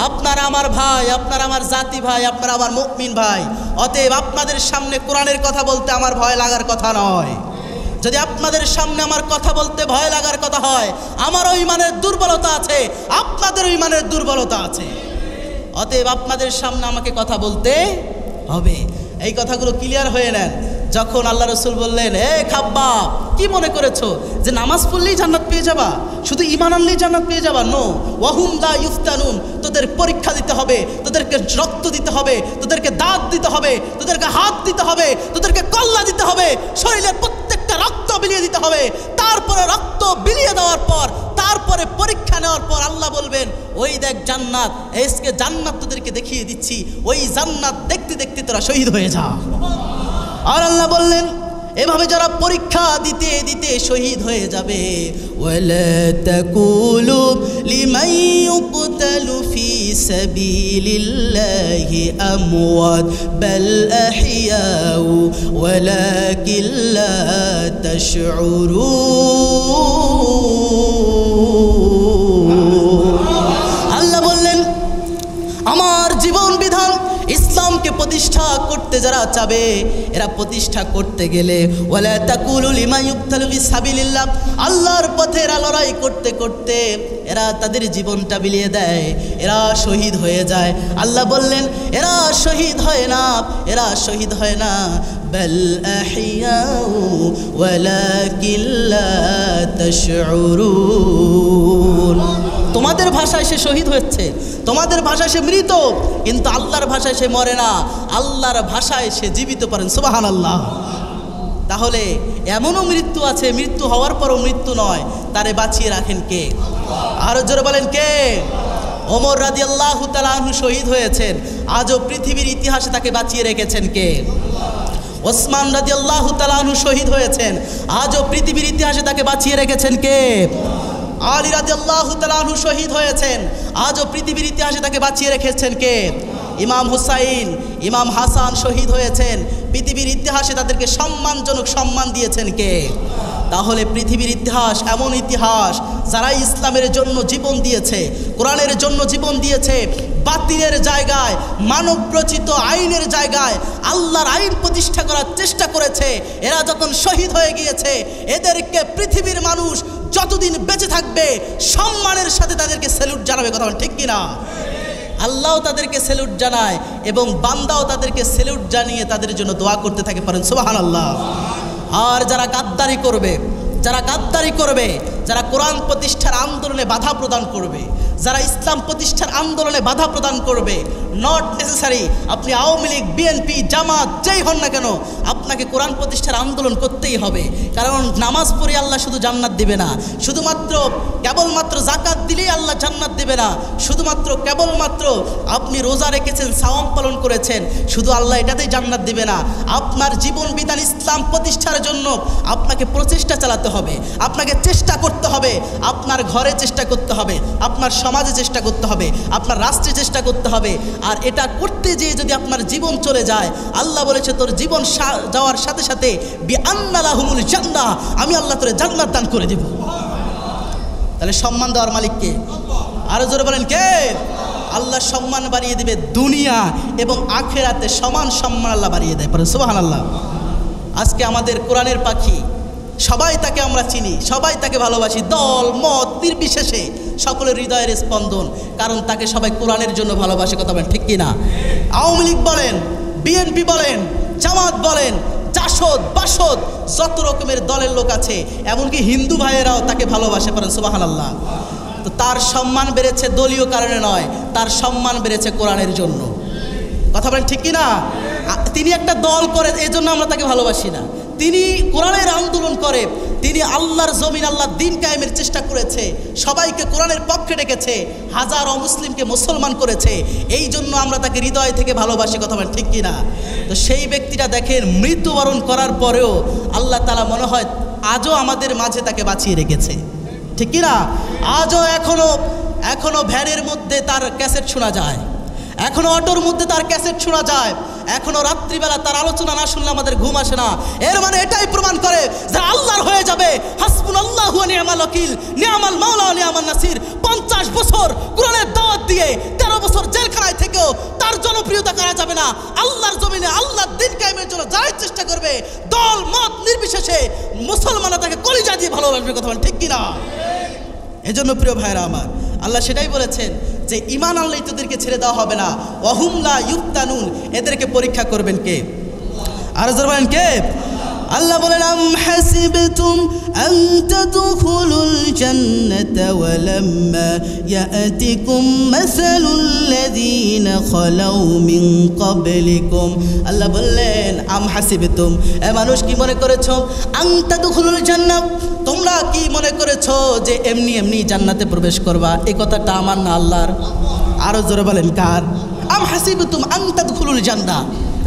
আপনারা আমার ভাই, আপনারা আমার জাতি ভাই, আপনারা আমার মুমিন ভাই। অতএব আপনাদের সামনে কোরআনের কথা বলতে আমার ভয় লাগার কথা নয়। যদি আপনাদের সামনে আমার কথা বলতে ভয় লাগার কথা হয়, আমারও ঈমানের দুর্বলতা আছে, আপনাদেরও ঈমানের দুর্বলতা আছে। অতএব আপনাদের সামনে আমাকে কথা বলতে হবে। এই কথাগুলো ক্লিয়ার হয়ে নেন। যখন আল্লাহ রাসূল বললেন, এ খাব্বাব, কি মনে করেছো যে নামাজ পড়লেই জান্নাত পেয়ে যাবা, শুধু ঈমান আনলেই জান্নাত পেয়ে যাবা? নো, ওয়াহুম লা ইফতানুন, তোদের পরীক্ষা দিতে হবে, তোদেরকে রক্ত দিতে হবে, তোদেরকে দাঁত দিতে হবে, তোদেরকে হাত দিতে হবে, তোদেরকে কল্লা দিতে হবে, শরীরের প্রত্যেকটা রক্ত বিলিয়ে দিতে হবে। তারপরে রক্ত বিলিয়ে দেওয়ার পর, তারপরে পরীক্ষা নেওয়ার পর আল্লাহ বলবেন, ওই দেখ জান্নাত, এসকে জান্নাত তোদেরকে দেখিয়ে দিচ্ছি, ওই জান্নাত দেখতে দেখতে তোরা শহীদ হয়ে যা। আর আল্লাহ বললেন, এভাবে যারা পরীক্ষা দিতে দিতে শহীদ হয়ে যাবে, ওয়ালা তাকুলু লিমান ইউকতালু ফি সাবিলিল্লাহি আমওয়াত বাল আহইয়াউ ওয়ালাকিন লা তাশউরুন। আল্লাহ বললেন, আমার জীবন বিধান ইসলামকে প্রতিষ্ঠা করতে যারা চাবে, এরা প্রতিষ্ঠা করতে গেলে ওয়ালা তাকুলু লিমান ইউকতালু ফি সাবিলিল্লাহ, আল্লাহর পথে এরা লড়াই করতে করতে এরা তাদের জীবনটা বিলিয়ে দেয়, এরা শহীদ হয়ে যায়। আল্লাহ বললেন, এরা শহীদ হয় না, এরা শহীদ হয় না, বাল আহইয়াউ ওয়ালাকিন লা তাশউরুন। তোমাদের ভাষায় সে শহীদ হচ্ছে, তোমাদের ভাষায় সে মৃত, কিন্তু আল্লাহর ভাষায় সে মরে না, আল্লাহর ভাষায় সে জীবিত। পারেন সুবহানাল্লাহ। তাহলে এমনও মৃত্যু আছে, মৃত্যু হওয়ার পরও মৃত্যু নয়, তারে বাঁচিয়ে রাখেন কে? আরো জোরে বলেন কে? ওমর রাদিয়াল্লাহু তাআলা আনহু শহীদ হয়েছেন, আজও পৃথিবীর ইতিহাসে তাকে বাঁচিয়ে রেখেছেন কে? ওসমান রাদিয়াল্লাহু তাআলা আনহু শহীদ হয়েছেন, আজও পৃথিবীর ইতিহাসে তাকে বাঁচিয়ে রেখেছেন কে? আলী রাদিয়াল্লাহু তাআলা আনহু শহীদ হয়েছেন, আজও পৃথিবীর ইতিহাসে তাকে বাঁচিয়ে রেখেছেন কে? ইমাম হুসাইন, ইমাম হাসান শহীদ হয়েছেন, পৃথিবীর ইতিহাসে তাদেরকে সম্মানজনক সম্মান দিয়েছেন কে? তাহলে পৃথিবীর ইতিহাস এমন ইতিহাস, যারা ইসলামের জন্য জীবন দিয়েছে, কোরআনের জন্য জীবন দিয়েছে, বাতিলের জায়গায়, মানব রচিত আইনের জায়গায় আল্লাহর আইন প্রতিষ্ঠা করার চেষ্টা করেছে, এরা যখন শহীদ হয়ে গিয়েছে, এদেরকে পৃথিবীর মানুষ যতদিন বেঁচে থাকবে সম্মানের সাথে তাদেরকে স্যালুট জানাবে। কথা ঠিক কিনা? আল্লাহও তাদেরকে স্যালুট জানায় এবং বান্দাও তাদেরকে স্যালুট জানিয়ে তাদের জন্য দোয়া করতে থাকে। পারেন সুবহানাল্লাহ। আর যারা গাদ্দারি করবে, যারা গাদ্দারি করবে, যারা কোরআন প্রতিষ্ঠার আন্দোলনে বাধা প্রদান করবে, যারা ইসলাম প্রতিষ্ঠার আন্দোলনে বাধা প্রদান করবে, নট নেসেসারি আপনি আওয়ামী লীগ, বিএনপি, জামাত যেই হন না কেন, আপনাকে কোরআন প্রতিষ্ঠার আন্দোলন করতেই হবে। কারণ নামাজ পড়ে আল্লাহ শুধু জান্নাত দিবে না, শুধুমাত্র কেবলমাত্র যাকাত দিলেই আল্লাহ জান্নাত দিবে না, শুধুমাত্র কেবলমাত্র আপনি রোজা রেখেছেন, সাওয়াম পালন করেছেন, শুধু আল্লাহ এটাতেই জান্নাত দিবে না। আপনার জীবন বিধান ইসলাম প্রতিষ্ঠার জন্য আপনাকে প্রচেষ্টা চালাতে হবে, আপনাকে চেষ্টা করতে হবে, আপনার ঘরে চেষ্টা করতে হবে, আপনার সমাজে চেষ্টা করতে হবে, আপনার রাষ্ট্রে চেষ্টা করতে হবে। আর এটা করতে যেয়ে যদি আপনার জীবন চলে যায়, আল্লাহ বলেছে তোর জীবন যাওয়ার সাথে সাথে বিআন্না লাহুমুল জান্নাহ, আমি আল্লাহ তোরে জান্নাত দান করে দেব। তাহলে সম্মান দেওয়ার মালিক কে? আরো জোরে বলেন কে? আল্লাহ সম্মান বাড়িয়ে দিবে, দুনিয়া এবং আখেরাতে সমান সম্মান আল্লাহ বাড়িয়ে দেয়। পরে সুবহানাল্লাহ। আজকে আমাদের কোরআনের পাখি, সবাই তাকে আমরা চিনি, সবাই তাকে ভালোবাসি, দল মত নির্বিশেষে সকলের হৃদয়ের স্পন্দন, কারণ তাকে সবাই কোরআনের জন্য ভালোবাসে। কথা বলেন ঠিক কিনা? আওয়ামী লীগ বলেন, বিএনপি বলেন, জামাত বলেন, জাসদ বাসদ, যত রকমের দলের লোক আছে, এমনকি হিন্দু ভাইয়েরাও তাকে ভালোবাসে। পারেন সুবহানাল্লাহ। তো তার সম্মান বেড়েছে দলীয় কারণে নয়, তার সম্মান বেড়েছে কোরআনের জন্য। কথা বলেন ঠিক কিনা? তিনি একটা দল করে এই জন্য আমরা তাকে ভালোবাসি না, তিনি কোরআনের আন্দোলন করে, তিনি আল্লাহর জমিন আল্লাহর দিন কায়েমের চেষ্টা করেছে, সবাইকে কোরআনের পক্ষে ডেকেছে, হাজার অমুসলিমকে মুসলমান করেছে, এই জন্য আমরা তাকে হৃদয় থেকে ভালোবাসি। কথা বলেন ঠিক কিনা? তো সেই ব্যক্তিটা দেখেন মৃত্যুবরণ করার পরেও আল্লাহ তাআলা মনে হয় আজও আমাদের মাঝে তাকে বাঁচিয়ে রেখেছে। ঠিক কিনা? আজও এখনো ভ্যানের মধ্যে তার ক্যাসেট শোনা যায়, এখনো অটোর মধ্যে তার ক্যাসেট শোনা যায়, এখনো রাত্রিবেলা তার আলোচনা না শুনলে আমাদের ঘুম আসে না। এর মানে এটাই প্রমাণ করে যারা আল্লাহর হয়ে যাবে, হাসবুনাল্লাহু ওয়া নি'মাল ওয়াকিল, নি'মাল মাওলা ওয়া নি'মান নাসির, 50 বছর কোরআনের দাওয়াত দিয়ে 13 বছর জেলখানায় থেকেও তার জনপ্রিয়তা করা যাবে না। আল্লাহর জমিনে আল্লাহর দিন কায়েমের জন্য যাই চেষ্টা করবে, দল মত নির্বিশেষে মুসলমানরা তাকে কলিজা দিয়ে ভালোবাসবে। কথা বলেন ঠিক কিনা? এজন্য প্রিয় ভাইরা আমার, আল্লাহ সেটাই বলেছেন যে ঈমান আনলেই তোদেরকে ছেড়ে দেওয়া হবে না, ওয়াহুম লা ইফতানুন, এদেরকে পরীক্ষা করবেন কে? আর জোরে বলেন কে? আল্লাহ বলেন আম হাসিবতুম আন তাদখুলুল জান্নাতা ওয়া লাম্মা ইয়াতিকুম মাসালুল লাযীনা খালাউ মিন ক্বাবলিকুম। আল্লাহ বললেন আম হাসিবতুম, এ মানুষ কি মনে করেছো, আন তাদখুলুল জান্নাত, তোমরা কি মনে করেছো যে এমনি এমনি জান্নাতে প্রবেশ করবা? এই কথাটা আমার না আল্লাহর। আরো জোরে বলেন কার? আম হাসিবতুম আন তাদখুলুল জান্নাহ।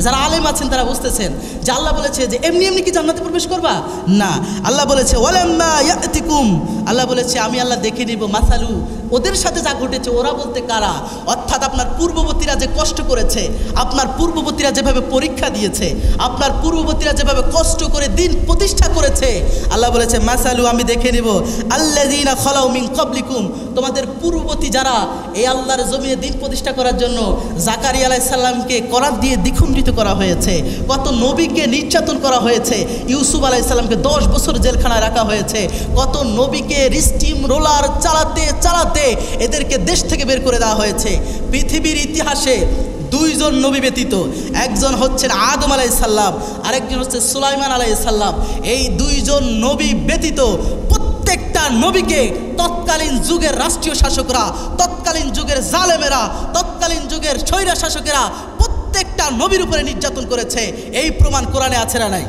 যারা আলেম আছেন তারা বুঝতেছেন যে আল্লাহ বলেছে যে এমনি এমনি কি জান্নাতে প্রবেশ করবা? না, আল্লাহ বলেছে ওয়ালাম্মা ইয়াতিকুম, আল্লাহ বলেছে আমি আল্লাহ দেখে নিব মাসালু, ওদের সাথে যা ঘটেছে। ওরা বলতে কারা? অর্থাৎ আপনার পূর্ববর্তীরা যে কষ্ট করেছে, আপনার পূর্ববর্তীরা যেভাবে পরীক্ষা দিয়েছে, আপনার পূর্ববর্তীরা যেভাবে কষ্ট করে দিন প্রতিষ্ঠা করেছে, আল্লাহ বলেছে মাসালু, আমি দেখে নিব আল্লাযীনা খালাউ মিন ক্বাবলিকুম, তোমাদের পূর্ববর্তী যারা এই আল্লাহর জমিনে দিন প্রতিষ্ঠা করার জন্য জাকারিয়া আলাইহিস সালামকে করাত দিয়ে দ্বিখণ্ডিত করা হয়েছে, কত নবীকে নির্যাতন করা হয়েছে, ইউসুফ আলাইহিস সালামকে 10 বছর জেলখানায় রাখা হয়েছে, কত নবীকে স্টিম রোলার চালাতে চালাতে এদেরকে দেশ থেকে বের করে দেওয়া হয়েছে। পৃথিবীর ইতিহাসে 2 জন নবী ব্যতীত, একজন হচ্ছেন আদম আলাইহিস সালাম, আরেকজন হচ্ছে সুলাইমান আলাইহিস সালাম, এই 2 জন নবী ব্যতীত প্রত্যেকটা নবীকে তৎকালীন যুগের রাষ্ট্রীয় শাসকরা, তৎকালীন যুগের জালেমেরা, তৎকালীন যুগের স্বৈরা শাসকেরা প্রত্যেকটা নবীর উপরে নির্যাতন করেছে। এই প্রমাণ কোরআনে আছে না নাই?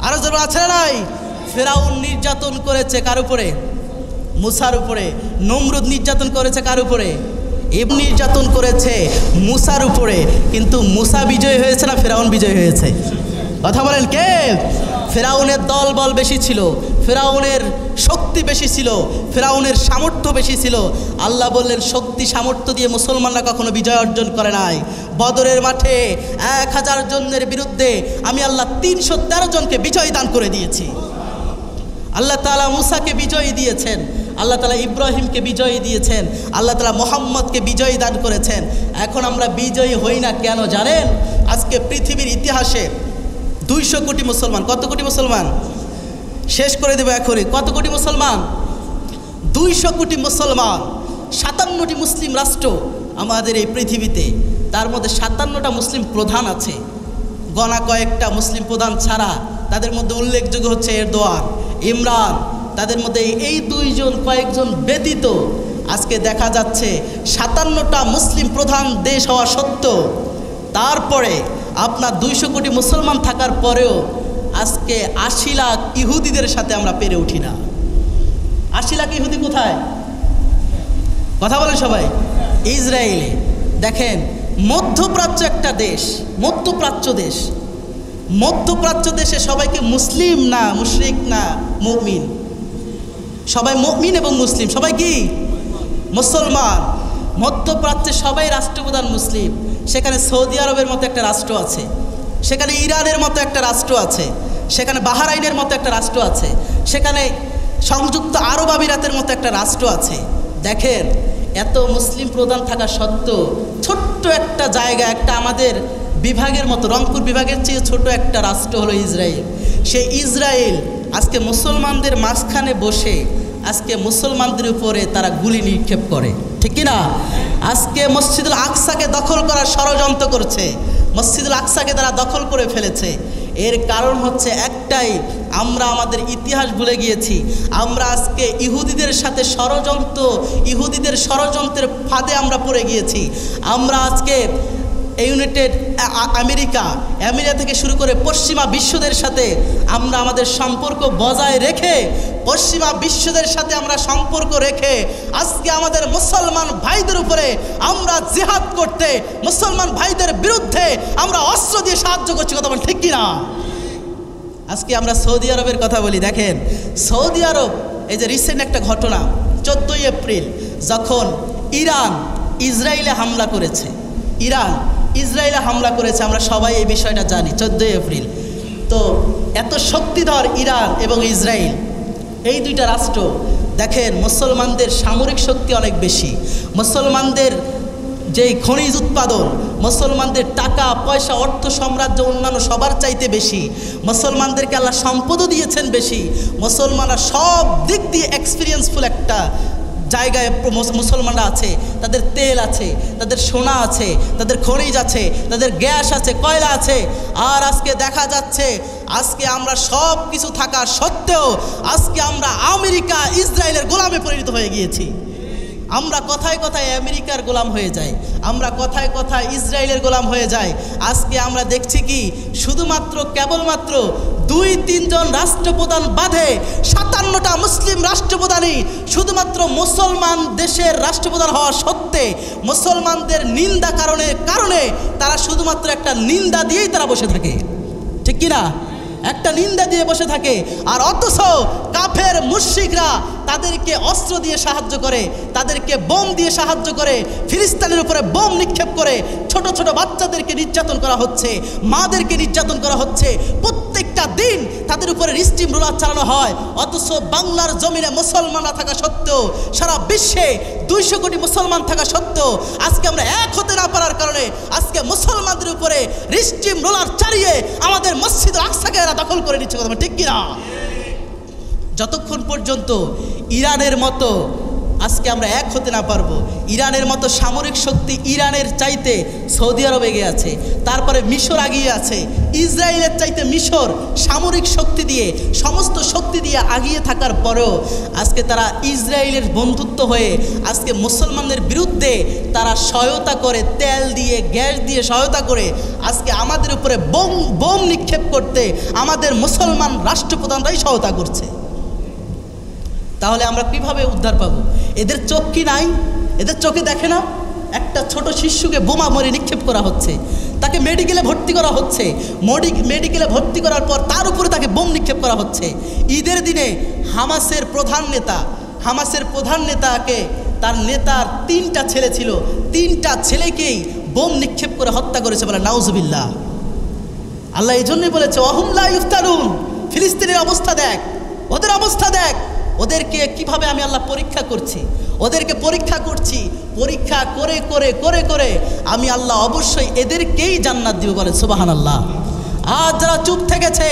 আরো জোরে আছে না নাই? ফেরাউন নির্যাতন করেছে কার উপরে? মুসার উপরে। নমরুদ নির্যাতন করেছে কার উপরে? নির্যাতন করেছে মুসার উপরে। কিন্তু মুসা বিজয় হয়েছে না ফেরাউন বিজয় হয়েছে? কথা বলেন কে? ফেরাউনের দল বল বেশি ছিল, ফেরাউনের শক্তি বেশি ছিল, ফেরাউনের সামর্থ্য বেশি ছিল। আল্লাহ বললেন শক্তি সামর্থ্য দিয়ে মুসলমানরা কখনো বিজয় অর্জন করে নাই। বদরের মাঠে 1000 জনের বিরুদ্ধে আমি আল্লাহ 313 জনকে বিজয় দান করে দিয়েছি। আল্লাহ তাআলা মুসাকে বিজয়ী দিয়েছেন, আল্লাহ তাআলা ইব্রাহিমকে বিজয়ী দিয়েছেন, আল্লাহ তাআলা মুহাম্মদকে বিজয়ী দান করেছেন। এখন আমরা বিজয়ী হই না কেন জানেন? আজকে পৃথিবীর ইতিহাসে 200 কোটি মুসলমান, কত কোটি মুসলমান? শেষ করে দেব এখনই। কত কোটি মুসলমান? 200 কোটি মুসলমান, 57টি মুসলিম রাষ্ট্র আমাদের এই পৃথিবীতে, তার মধ্যে 57টা মুসলিম প্রধান আছে। গণা কয়েকটা মুসলিম প্রধান ছাড়া তাদের মধ্যে উল্লেখযোগ্য হচ্ছে এরদোয়ান, ইমরান, তাদের মধ্যে এই 2 জন কয়েকজন ব্যতীত আজকে দেখা যাচ্ছে 57টা মুসলিম প্রধান দেশ হওয়া সত্ত্বেও, তারপরে আপনার 200 কোটি মুসলমান থাকার পরেও আজকে 80 লাখ ইহুদিদের সাথে আমরা পেরে উঠি না। 80 লাখ ইহুদি কোথায়? কথা বলেন সবাই। ইসরায়েলে। দেখেন মধ্যপ্রাচ্য একটা দেশ, মধ্যপ্রাচ্য দেশ, মধ্যপ্রাচ্য দেশে সবাইকে মুসলিম না মুশরিক না মুমিন, সবাই মুমিন এবং মুসলিম, সবাই কি মুসলমান। মধ্যপ্রাচ্যে সবাই রাষ্ট্রপ্রধান মুসলিম। সেখানে সৌদি আরবের মতো একটা রাষ্ট্র আছে, সেখানে ইরানের মতো একটা রাষ্ট্র আছে, সেখানে বাহরাইনের মতো একটা রাষ্ট্র আছে, সেখানে সংযুক্ত আরব আমিরাতের মতো একটা রাষ্ট্র আছে। দেখেন এত মুসলিম প্রধান থাকা সত্ত্বেও ছোট্ট একটা জায়গা, একটা আমাদের বিভাগের মতো, রংপুর বিভাগের চেয়ে ছোট একটা রাষ্ট্র হলো ইসরায়েল। সেই ইসরায়েল আজকে মুসলমানদের মাঝখানে বসে আজকে মুসলমানদের উপরে তারা গুলি নিক্ষেপ করে, ঠিক কি না? আজকে মসজিদুল আকসাকে দখল করার ষড়যন্ত্র করছে, মসজিদুল আকসাকে তারা দখল করে ফেলেছে। এর কারণ হচ্ছে একটাই, আমরা আমাদের ইতিহাস ভুলে গিয়েছি। আমরা আজকে ইহুদিদের সাথে ইহুদিদের ষড়যন্ত্রের ফাঁদে আমরা পড়ে গিয়েছি। আমরা আজকে ইউনাইটেড আমেরিকা থেকে শুরু করে পশ্চিমা বিশ্বদের সাথে আমরা আমাদের সম্পর্ক বজায় রেখে, পশ্চিমা বিশ্বদের সাথে আমরা সম্পর্ক রেখে আজকে আমাদের মুসলমান ভাইদের উপরে আমরা জিহাদ করতে, মুসলমান ভাইদের বিরুদ্ধে আমরা অস্ত্র দিয়ে সাহায্য করছি, কথা বল ঠিক কিনা? আজকে আমরা সৌদি আরবের কথা বলি। দেখেন সৌদি আরব, এই যে রিসেন্ট একটা ঘটনা, 14 এপ্রিল যখন ইরান ইসরায়েলে হামলা করেছে, আমরা সবাই এই বিষয়টা জানি। 14 এপ্রিল তো এত শক্তিধর ইরান এবং ইসরায়েল, এই দুইটা রাষ্ট্র, দেখেন মুসলমানদের সামরিক শক্তি অনেক বেশি, মুসলমানদের যেই খনিজ উৎপাদন, মুসলমানদের টাকা পয়সা অর্থ সাম্রাজ্য অন্যান্য সবার চাইতে বেশি, মুসলমানদেরকে আল্লাহ সম্পদও দিয়েছেন বেশি। মুসলমানরা সব দিক দিয়ে এক্সপিরিয়েন্সফুল একটা জায়গায় মুসলমানরা আছে। তাদের তেল আছে, তাদের সোনা আছে, তাদের খনিজ আছে, তাদের গ্যাস আছে, কয়লা আছে। আর আজকে দেখা যাচ্ছে আজকে আমরা সব কিছু থাকা সত্ত্বেও আজকে আমরা আমেরিকা ইসরায়েলের গোলামে পরিণত হয়ে গিয়েছি। আমরা কথায় কথায় আমেরিকার গোলাম হয়ে যাই, আমরা কথায় কথায় ইসরায়েলের গোলাম হয়ে যাই। আজকে আমরা দেখছি কি শুধুমাত্র কেবলমাত্র 2-3 জন রাষ্ট্রপ্রধান বাদে 57টা মুসলিম রাষ্ট্রপ্রধানই শুধুমাত্র মুসলমান দেশের রাষ্ট্রপ্রধান হওয়া সত্ত্বে মুসলমানদের নিন্দা কারণে তারা শুধুমাত্র একটা নিন্দা দিয়েই তারা বসে থাকে, ঠিক কিনা? একটা নিন্দা দিয়ে বসে থাকে। আর অথচ কাফের মুশরিকরা তাদেরকে অস্ত্র দিয়ে সাহায্য করে, তাদেরকে বোম দিয়ে সাহায্য করে, ফিলিস্তিনের উপরে বোম নিক্ষেপ করে ছোট ছোট বাচ্চাদেরকে নির্যাতন করা হচ্ছে, মাদেরকে নির্যাতন করা হচ্ছে, প্রত্যেকটা দিন তাদের উপরে স্টিম রোলার চালানো হয়। অথচ বাংলার জমিনে মুসলমানরা থাকা সত্ত্বেও, সারা বিশ্বে 200 কোটি মুসলমান থাকা সত্ত্বেও আজকে আমরা এক হতে না পারার কারণে আজকে মুসলমানদের উপরে স্টিম রোলার চালিয়ে আমাদের মসজিদ আকসাকে এরা দখল করে নিচ্ছে, কথা ঠিক কিনা? যতক্ষণ পর্যন্ত ইরানের মতো আজকে আমরা এক হতে না পারবো, ইরানের মতো সামরিক শক্তি ইরানের চাইতে সৌদি আরব এগিয়ে আছে, তারপরে মিশর এগিয়ে আছে, ইসরায়েলের চাইতে মিশর সামরিক শক্তি দিয়ে সমস্ত শক্তি দিয়ে এগিয়ে থাকার পরেও আজকে তারা ইসরায়েলের বন্ধুত্ব হয়ে আজকে মুসলমানদের বিরুদ্ধে তারা সহায়তা করে, তেল দিয়ে গ্যাস দিয়ে সহায়তা করে আজকে আমাদের উপরে বোম নিক্ষেপ করতে আমাদের মুসলমান রাষ্ট্রপ্রধানরাই সহায়তা করছে। তাহলে আমরা কিভাবে উদ্ধার পাবো? এদের চোখ কি নাই? এদের চোখে দেখে না? একটা ছোট শিশুকে বোমা মারে নিক্ষেপ করা হচ্ছে, তাকে মেডিকেলে ভর্তি করা হচ্ছে, মেডিকেলে ভর্তি করার পর তার উপরে তাকে বোম নিক্ষেপ করা হচ্ছে। ঈদের দিনে হামাসের প্রধান নেতাকে, তার নেতার 3টা ছেলে ছিল, 3টা ছেলেকেই বোম নিক্ষেপ করে হত্যা করেছে, বলে নাউজুবিল্লাহ। আল্লাহ এই জন্যই বলেছে ওয়াহুম লা ইফতানুন। ফিলিস্তিনের অবস্থা দেখ, ওদের অবস্থা দেখ, ওদেরকে কিভাবে আমি আল্লাহ পরীক্ষা করছি, ওদেরকে পরীক্ষা করছি, পরীক্ষা করে করে করে করে আমি আল্লাহ অবশ্যই এদেরকেই জান্নাত দিব, বলে সুবহানাল্লাহ। আর যারা চুপ থেকেছে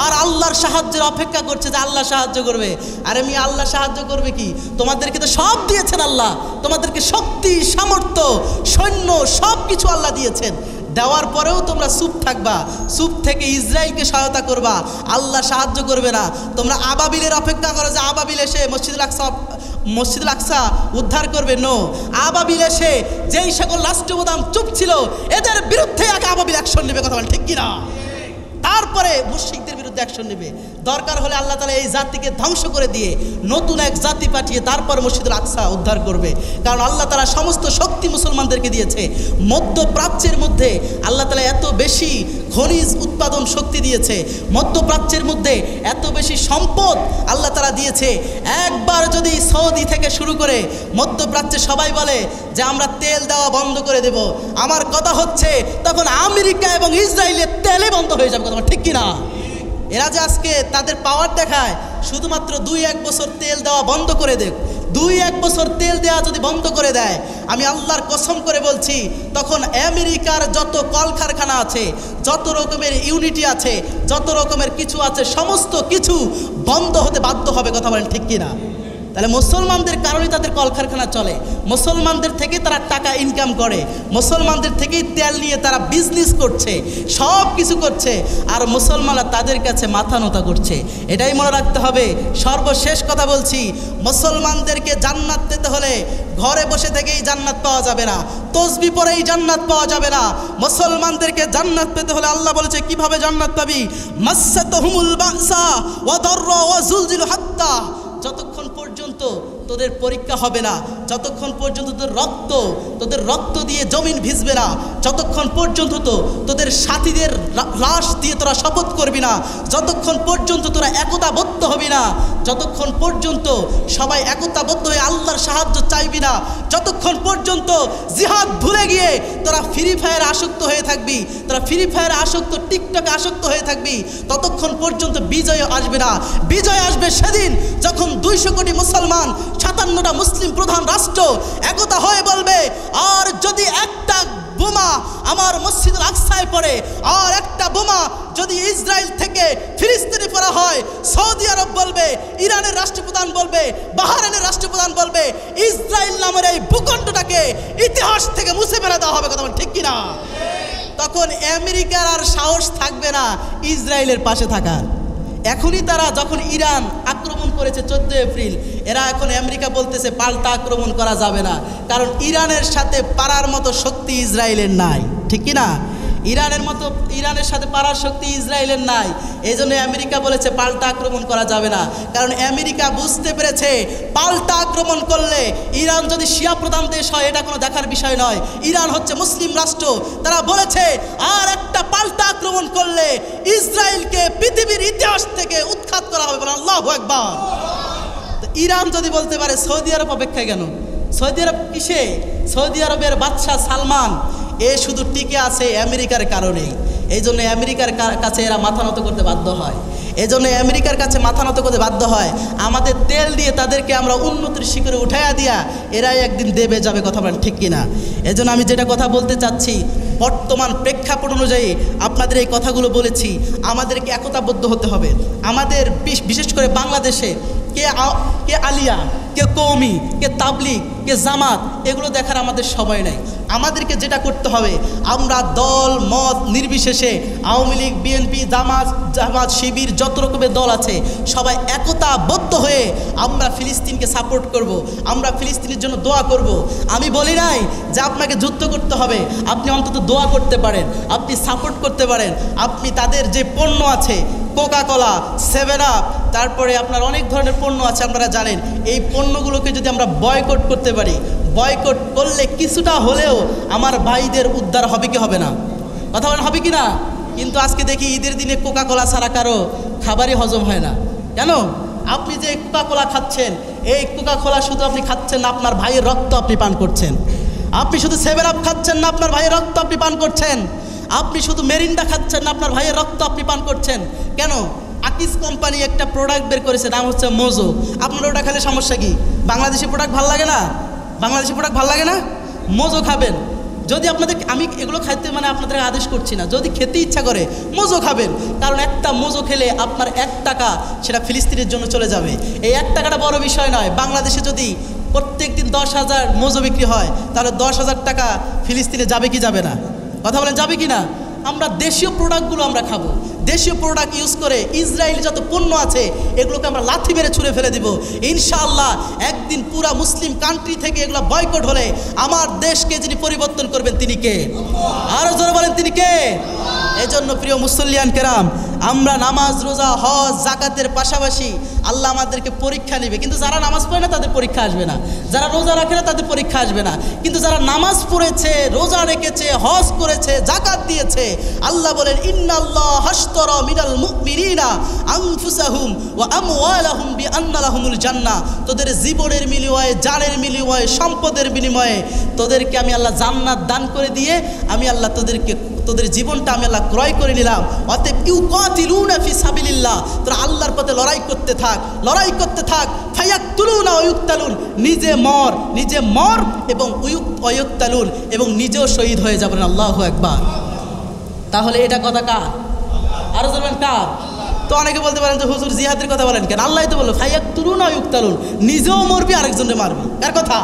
আর আল্লাহর সাহায্যের অপেক্ষা করছে যে আল্লাহ সাহায্য করবে, আর আমি আল্লাহ সাহায্য করবে কি? তোমাদেরকে তো সব দিয়েছেন আল্লাহ, তোমাদেরকে শক্তি, সামর্থ্য, সৈন্য সব কিছু আল্লাহ দিয়েছেন, দেওয়ার পরেও তোমরা চুপ থাকবা, চুপ থেকে ইসরায়েলকে সহায়তা করবা, আল্লাহ সাহায্য করবে না। তোমরা আবাবিলের অপেক্ষা করো যে আবাবিল এসে মসজিদুল আকসা উদ্ধার করবে। নো, আবাবিল এসে যেই সকল রাষ্ট্রপ্রধান চুপ ছিল এদের বিরুদ্ধে আগে আবাবিল অ্যাকশন নেবে, কথা বল ঠিক কিনা? তারপরে মুশরিকদের বিরুদ্ধে অ্যাকশন নেবে। দরকার হলে আল্লাহ তাআলা এই জাতিকে ধ্বংস করে দিয়ে নতুন এক জাতি পাঠিয়ে তারপর মসজিদুল আকসা উদ্ধার করবে। কারণ আল্লাহ তাআলা সমস্ত শক্তি মুসলমানদেরকে দিয়েছে। মধ্যপ্রাচ্যের মধ্যে আল্লাহ তাআলা এত বেশি খনিজ উৎপাদন শক্তি দিয়েছে, মধ্যপ্রাচ্যের মধ্যে এত বেশি সম্পদ আল্লাহ তাআলা দিয়েছে। একবার যদি সৌদি থেকে শুরু করে মধ্যপ্রাচ্যে সবাই বলে যে আমরা তেল দেওয়া বন্ধ করে দেব, আমার কথা হচ্ছে তখন আমেরিকা এবং ইসরায়েলের তেলে বন্ধ হয়ে যাবে, কথা ঠিক কিনা? এরা যে আজকে তাদের পাওয়ার দেখায়, শুধুমাত্র 2-1 বছর তেল দেওয়া বন্ধ করে দেখ, 2-1 বছর তেল দেওয়া যদি বন্ধ করে দেয়, আমি আল্লাহর কসম করে বলছি, তখন আমেরিকার যত কলকারখানা আছে, যত রকমের ইউনিটি আছে, যত রকমের কিছু আছে, সমস্ত কিছু বন্ধ হতে বাধ্য হবে। কথা বলেন ঠিক কিনা? তাহলে মুসলমানদের কারণে তাদের কলকারখানা চলে, মুসলমানদের থেকে তারা টাকা ইনকাম করে, মুসলমানদের থেকেই তেল নিয়ে তারা বিজনেস করছে, সব কিছু করছে, আর মুসলমানরা তাদের কাছে মাথা নত করছে। এটাই মনে রাখতে হবে। সর্বশেষ কথা বলছি, মুসলমানদেরকে জান্নাত পেতে হলে ঘরে বসে থেকেই জান্নাত পাওয়া যাবে না, তসবিহ পড়েই জান্নাত পাওয়া যাবে না। মুসলমানদেরকে জান্নাত পেতে হলে আল্লাহ বলেছে কিভাবে জান্নাত পাবি, মাসসাতুহুমুল বাসা ওয়া দাররা ওয়া যুলজিলু হাত্তা, যতক্ষণ পর্যন্ত তোদের পরীক্ষা হবে না, যতক্ষণ পর্যন্ত তোদের রক্ত দিয়ে জমিন ভিজবে না, যতক্ষণ পর্যন্ত তোদের সাথীদের লাশ দিয়ে তোরা শপথ করবি না, যতক্ষণ পর্যন্ত তোরা একতাবদ্ধ হবি না, যতক্ষণ পর্যন্ত সবাই একতাবদ্ধ হয়ে আল্লাহর সাহায্য চাইবি না, যতক্ষণ পর্যন্ত জিহাদ ভুলে গিয়ে তোরা ফ্রি ফায়ার আসক্ত হয়ে থাকবি, তোরা ফ্রি ফায়ার আসক্ত, টিকটকে আসক্ত হয়ে থাকবি, ততক্ষণ পর্যন্ত বিজয় আসবে না। বিজয় আসবে সেদিন যখন 200 কোটি মুসলমান, 57টা মুসলিম প্রধান রাষ্ট্র একতা হয়ে বলবে, আর যদি একটা বোমা আমার মসজিদুল আকসায় পড়ে, আর একটা বোমা যদি ইসরায়েল থেকে ফিলিস্তিনে পড়া হয়, সৌদি আরব বলবে, ইরানের রাষ্ট্রপ্রধান বলবে, বাহরাইনের রাষ্ট্রপ্রধান বলবে, ইসরায়েল নামের এই ভূখণ্ডটাকে ইতিহাস থেকে মুছে ফেলে দেওয়া হবে। কথা বলেন ঠিক কিনা? তখন আমেরিকার আর সাহস থাকবে না ইসরায়েলের পাশে থাকার। এখনই তারা যখন ইরান আক্রমণ করেছে 14 এপ্রিল, এরা এখন আমেরিকা বলতেছে পাল্টা আক্রমণ করা যাবে না, কারণ ইরানের সাথে পারার মতো শক্তি ইসরায়েলের নাই। ঠিক কি না? ইরানের সাথে পারার শক্তি ইসরায়েলের নাই। এই জন্য আমেরিকা বলেছে পাল্টা আক্রমণ করা যাবে না, কারণ আমেরিকা বুঝতে পেরেছে পাল্টা আক্রমণ করলে ইরান যদি শিয়া প্রধান দেশ হয় এটা কোনো দেখার বিষয় নয়, ইরান হচ্ছে মুসলিম রাষ্ট্র। তারা বলেছে আর একটা পাল্টা আক্রমণ করলে ইসরায়েলকে পৃথিবীর ইতিহাস থেকে উৎখাত করা হবে। বলে আল্লাহু আকবার। তো ইরান যদি বলতে পারে, সৌদি আরব অপেক্ষায় কেন? সৌদি আরব কিসে? সৌদি আরবের বাদশাহ সালমান এ শুধু টিকে আছে আমেরিকার কারণেই। এই জন্য আমেরিকার কাছে এরা মাথা নত করতে বাধ্য হয়, এই জন্য আমেরিকার কাছে মাথা নত করতে বাধ্য হয়। আমাদের তেল দিয়ে তাদেরকে আমরা উন্নতির শিখরে উঠাইয়া দিয়া এরাই একদিন দেবে যাবে। কথা বলেন ঠিক কিনা? এই জন্য আমি যেটা কথা বলতে চাচ্ছি, বর্তমান প্রেক্ষাপট অনুযায়ী আপনাদের এই কথাগুলো বলেছি, আমাদেরকে একতাবদ্ধ হতে হবে। আমাদের বিশেষ করে বাংলাদেশে কে আলিয়া, কে কওমি, কে তাবলিগ, কে জামাত, এগুলো দেখার আমাদের সময় নেই। আমাদেরকে যেটা করতে হবে, আমরা দল মত নির্বিশেষে আওয়ামী লীগ, বিএনপি, জামাত, শিবির, যত রকমের দল আছে, সবাই একতাবদ্ধ হয়ে আমরা ফিলিস্তিনকে সাপোর্ট করব, আমরা ফিলিস্তিনের জন্য দোয়া করব। আমি বলি নাই যে আপনাকে যুদ্ধ করতে হবে, আপনি অন্তত দোয়া করতে পারেন, আপনি সাপোর্ট করতে পারেন, আপনি তাদের যে পণ্য আছে, কোকা-কোলা, 7-আপ, তারপরে আপনার অনেক ধরনের পণ্য আছে, আপনারা জানেন, এই পণ্যগুলোকে যদি আমরা বয়কট করতে পারি, বয়কট করলে কিছুটা হলেও আমার ভাইদের উদ্ধার হবে কি হবে না? কথা বলেন হবে কি না? কিন্তু আজকে দেখি ঈদের দিনে কোকা-কোলা ছাড়া কারো খাবারই হজম হয় না। কেন? আপনি যে কোকা-কোলা খাচ্ছেন, এই কোকা-কোলা শুধু আপনি খাচ্ছেন না, আপনার ভাইয়ের রক্ত আপনি পান করছেন। আপনি শুধু 7-আপ খাচ্ছেন না, আপনার ভাইয়ের রক্ত আপনি পান করছেন। আপনি শুধু মেরিন্ডা খাচ্ছেন না, আপনার ভাইয়ের রক্ত আপনি পান করছেন। কেন? আকিস কোম্পানি একটা প্রোডাক্ট বের করেছে, নাম হচ্ছে মোজো। আপনারা ওটা খেলে সমস্যা কি? বাংলাদেশি প্রোডাক্ট ভালো লাগে না? বাংলাদেশি প্রোডাক্ট ভালো লাগে না? মোজো খাবেন। যদি আপনাদের, আমি এগুলো খাইতে আপনাদের আদেশ করছি না, যদি খেতে ইচ্ছা করে মোজো খাবেন, কারণ একটা মোজো খেলে আপনার 1 টাকা সেটা ফিলিস্তিনের জন্য চলে যাবে। এই 1 টাকাটা বড় বিষয় নয়। বাংলাদেশে যদি প্রত্যেক দিন 10,000 মোজো বিক্রি হয়, তাহলে 10,000 টাকা ফিলিস্তিনে যাবে কি যাবে না? কথা বলেন যাবে কি না? আমরা দেশীয় প্রোডাক্টগুলো আমরা খাবো, দেশীয় প্রোডাক্ট ইউজ করে ইসরায়েলি যত পণ্য আছে এগুলোকে আমরা লাথি মেরে ছুঁড়ে ফেলে দিব। ইনশাআল্লাহ একদিন পুরা মুসলিম কান্ট্রি থেকে এগুলো বয়কট হলে আমার দেশকে যিনি পরিবর্তন করবেন তিনি কে? আরো জোরে বলেন তিনি কে? এজন্য প্রিয় মুসল্লিয়ান কেরাম, আমরা নামাজ, রোজা, হজ, জাকাতের পাশাপাশি আল্লাহ আমাদেরকে পরীক্ষা নেবে। কিন্তু যারা নামাজ পড়ে না তাদের পরীক্ষা আসবে না, যারা রোজা রাখে না তাদের পরীক্ষা আসবে না। কিন্তু যারা নামাজ পড়েছে, রোজা রেখেছে, হজ করেছে, জাকাত দিয়েছে, আল্লাহ বলেন ইন্নাল্লাহ হাশতারা মিনাল মুমিনিনা আনফুসাহুম ওয়া আমওয়ালাহুম বিআন্না লাহুমুল জান্নাহ। তোদের জীবনের বিনিময়ে, জানের বিনিময়ে, সম্পদের বিনিময়ে তোদেরকে আমি আল্লাহ জান্নাত দান করে দিয়ে আমি আল্লাহ তোদের জীবনটা আমি আল্লাহ ক্রয় করে নিলাম। অতএব ইউকাতিলুনা ফি সাবিলিল্লাহ, তোরা আল্লাহর পথে লড়াই করতে থাক, লড়াই করতে থাক। ফায়াকতুলুনা ওয়া ইউকতালুন, নিজে মর এবং ওয়ায়ুকতালুন, এবং নিজেও শহীদ হয়ে যাবেন। আল্লাহু আকবার। তাহলে এটা কথা কার? আরো বলবেন কার? তো অনেকে বলতে পারেন যে হুজুর জিহাদের কথা বলেন কেন? আল্লাহ তো বললো ফায়াকতুলুনা ওয়া ইউকতালুন, নিজেও মরবি আরেকজনকে মারবি। কার কথা?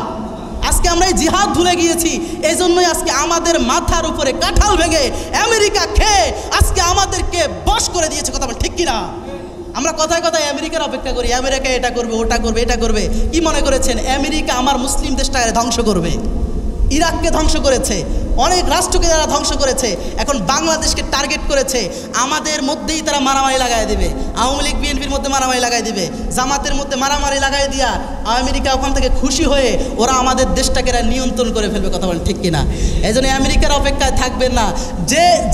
আজকে আমরা এই জিহাদ ভুলে গিয়েছি, এই জন্যই আজকে আমাদের মাথার উপরে কাঁঠাল ভেঙে আমেরিকা খেয়ে আজকে আমাদেরকে বশ করে দিয়েছে। কথা বল ঠিক কিনা? আমরা কথায় কথায় আমেরিকার অপেক্ষা করি, আমেরিকা এটা করবে, ওটা করবে, এটা করবে। কি মনে করেছেন আমেরিকা আমার মুসলিম দেশটাকে ধ্বংস করবে? ইরাককে ধ্বংস করেছে, অনেক রাষ্ট্রকে তারা ধ্বংস করেছে, এখন বাংলাদেশকে টার্গেট করেছে। আমাদের মধ্যেই তারা মারামারি লাগাই দেবে, আওয়ামী লীগ বিএনপির মধ্যে মারামারি লাগাই দিবে, জামাতের মধ্যে মারামারি লাগাই দিয়া আমেরিকা ওখান থেকে খুশি হয়ে ওরা আমাদের দেশটাকে নিয়ন্ত্রণ করে ফেলবে। কথা বলেন ঠিক কিনা? এই জন্য আমেরিকার অপেক্ষায় থাকবেন না।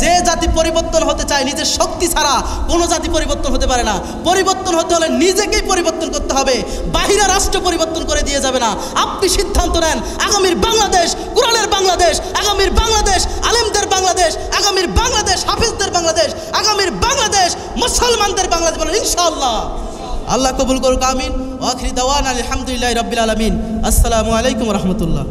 যে জাতি পরিবর্তন হতে চায় নিজের শক্তি ছাড়া কোনো জাতি পরিবর্তন হতে পারে না। পরিবর্তন হতে হলে নিজেকেই পরিবর্তন করতে হবে, বাহিরা রাষ্ট্র পরিবর্তন করে দিয়ে যাবে না। আপনি সিদ্ধান্ত নেন, আগামীর বাংলাদেশ কোরআনের বাংলাদেশ, আগামীর বাংলাদেশ আলেমদের বাংলাদেশ, আগামীর বাংলাদেশ হাফেজদের বাংলাদেশ, আগামীর বাংলাদেশ মুসলমানদের বাংলাদেশ। বলেন ইনশাআল্লাহ। আল্লাহ কবুল করুক, আমিন। ওয়া আখিরি দাওয়ানা আলহামদুলিল্লাহি রাব্বিল আলামিন। আসসালামু আলাইকুম ওয়া রাহমাতুল্লাহ।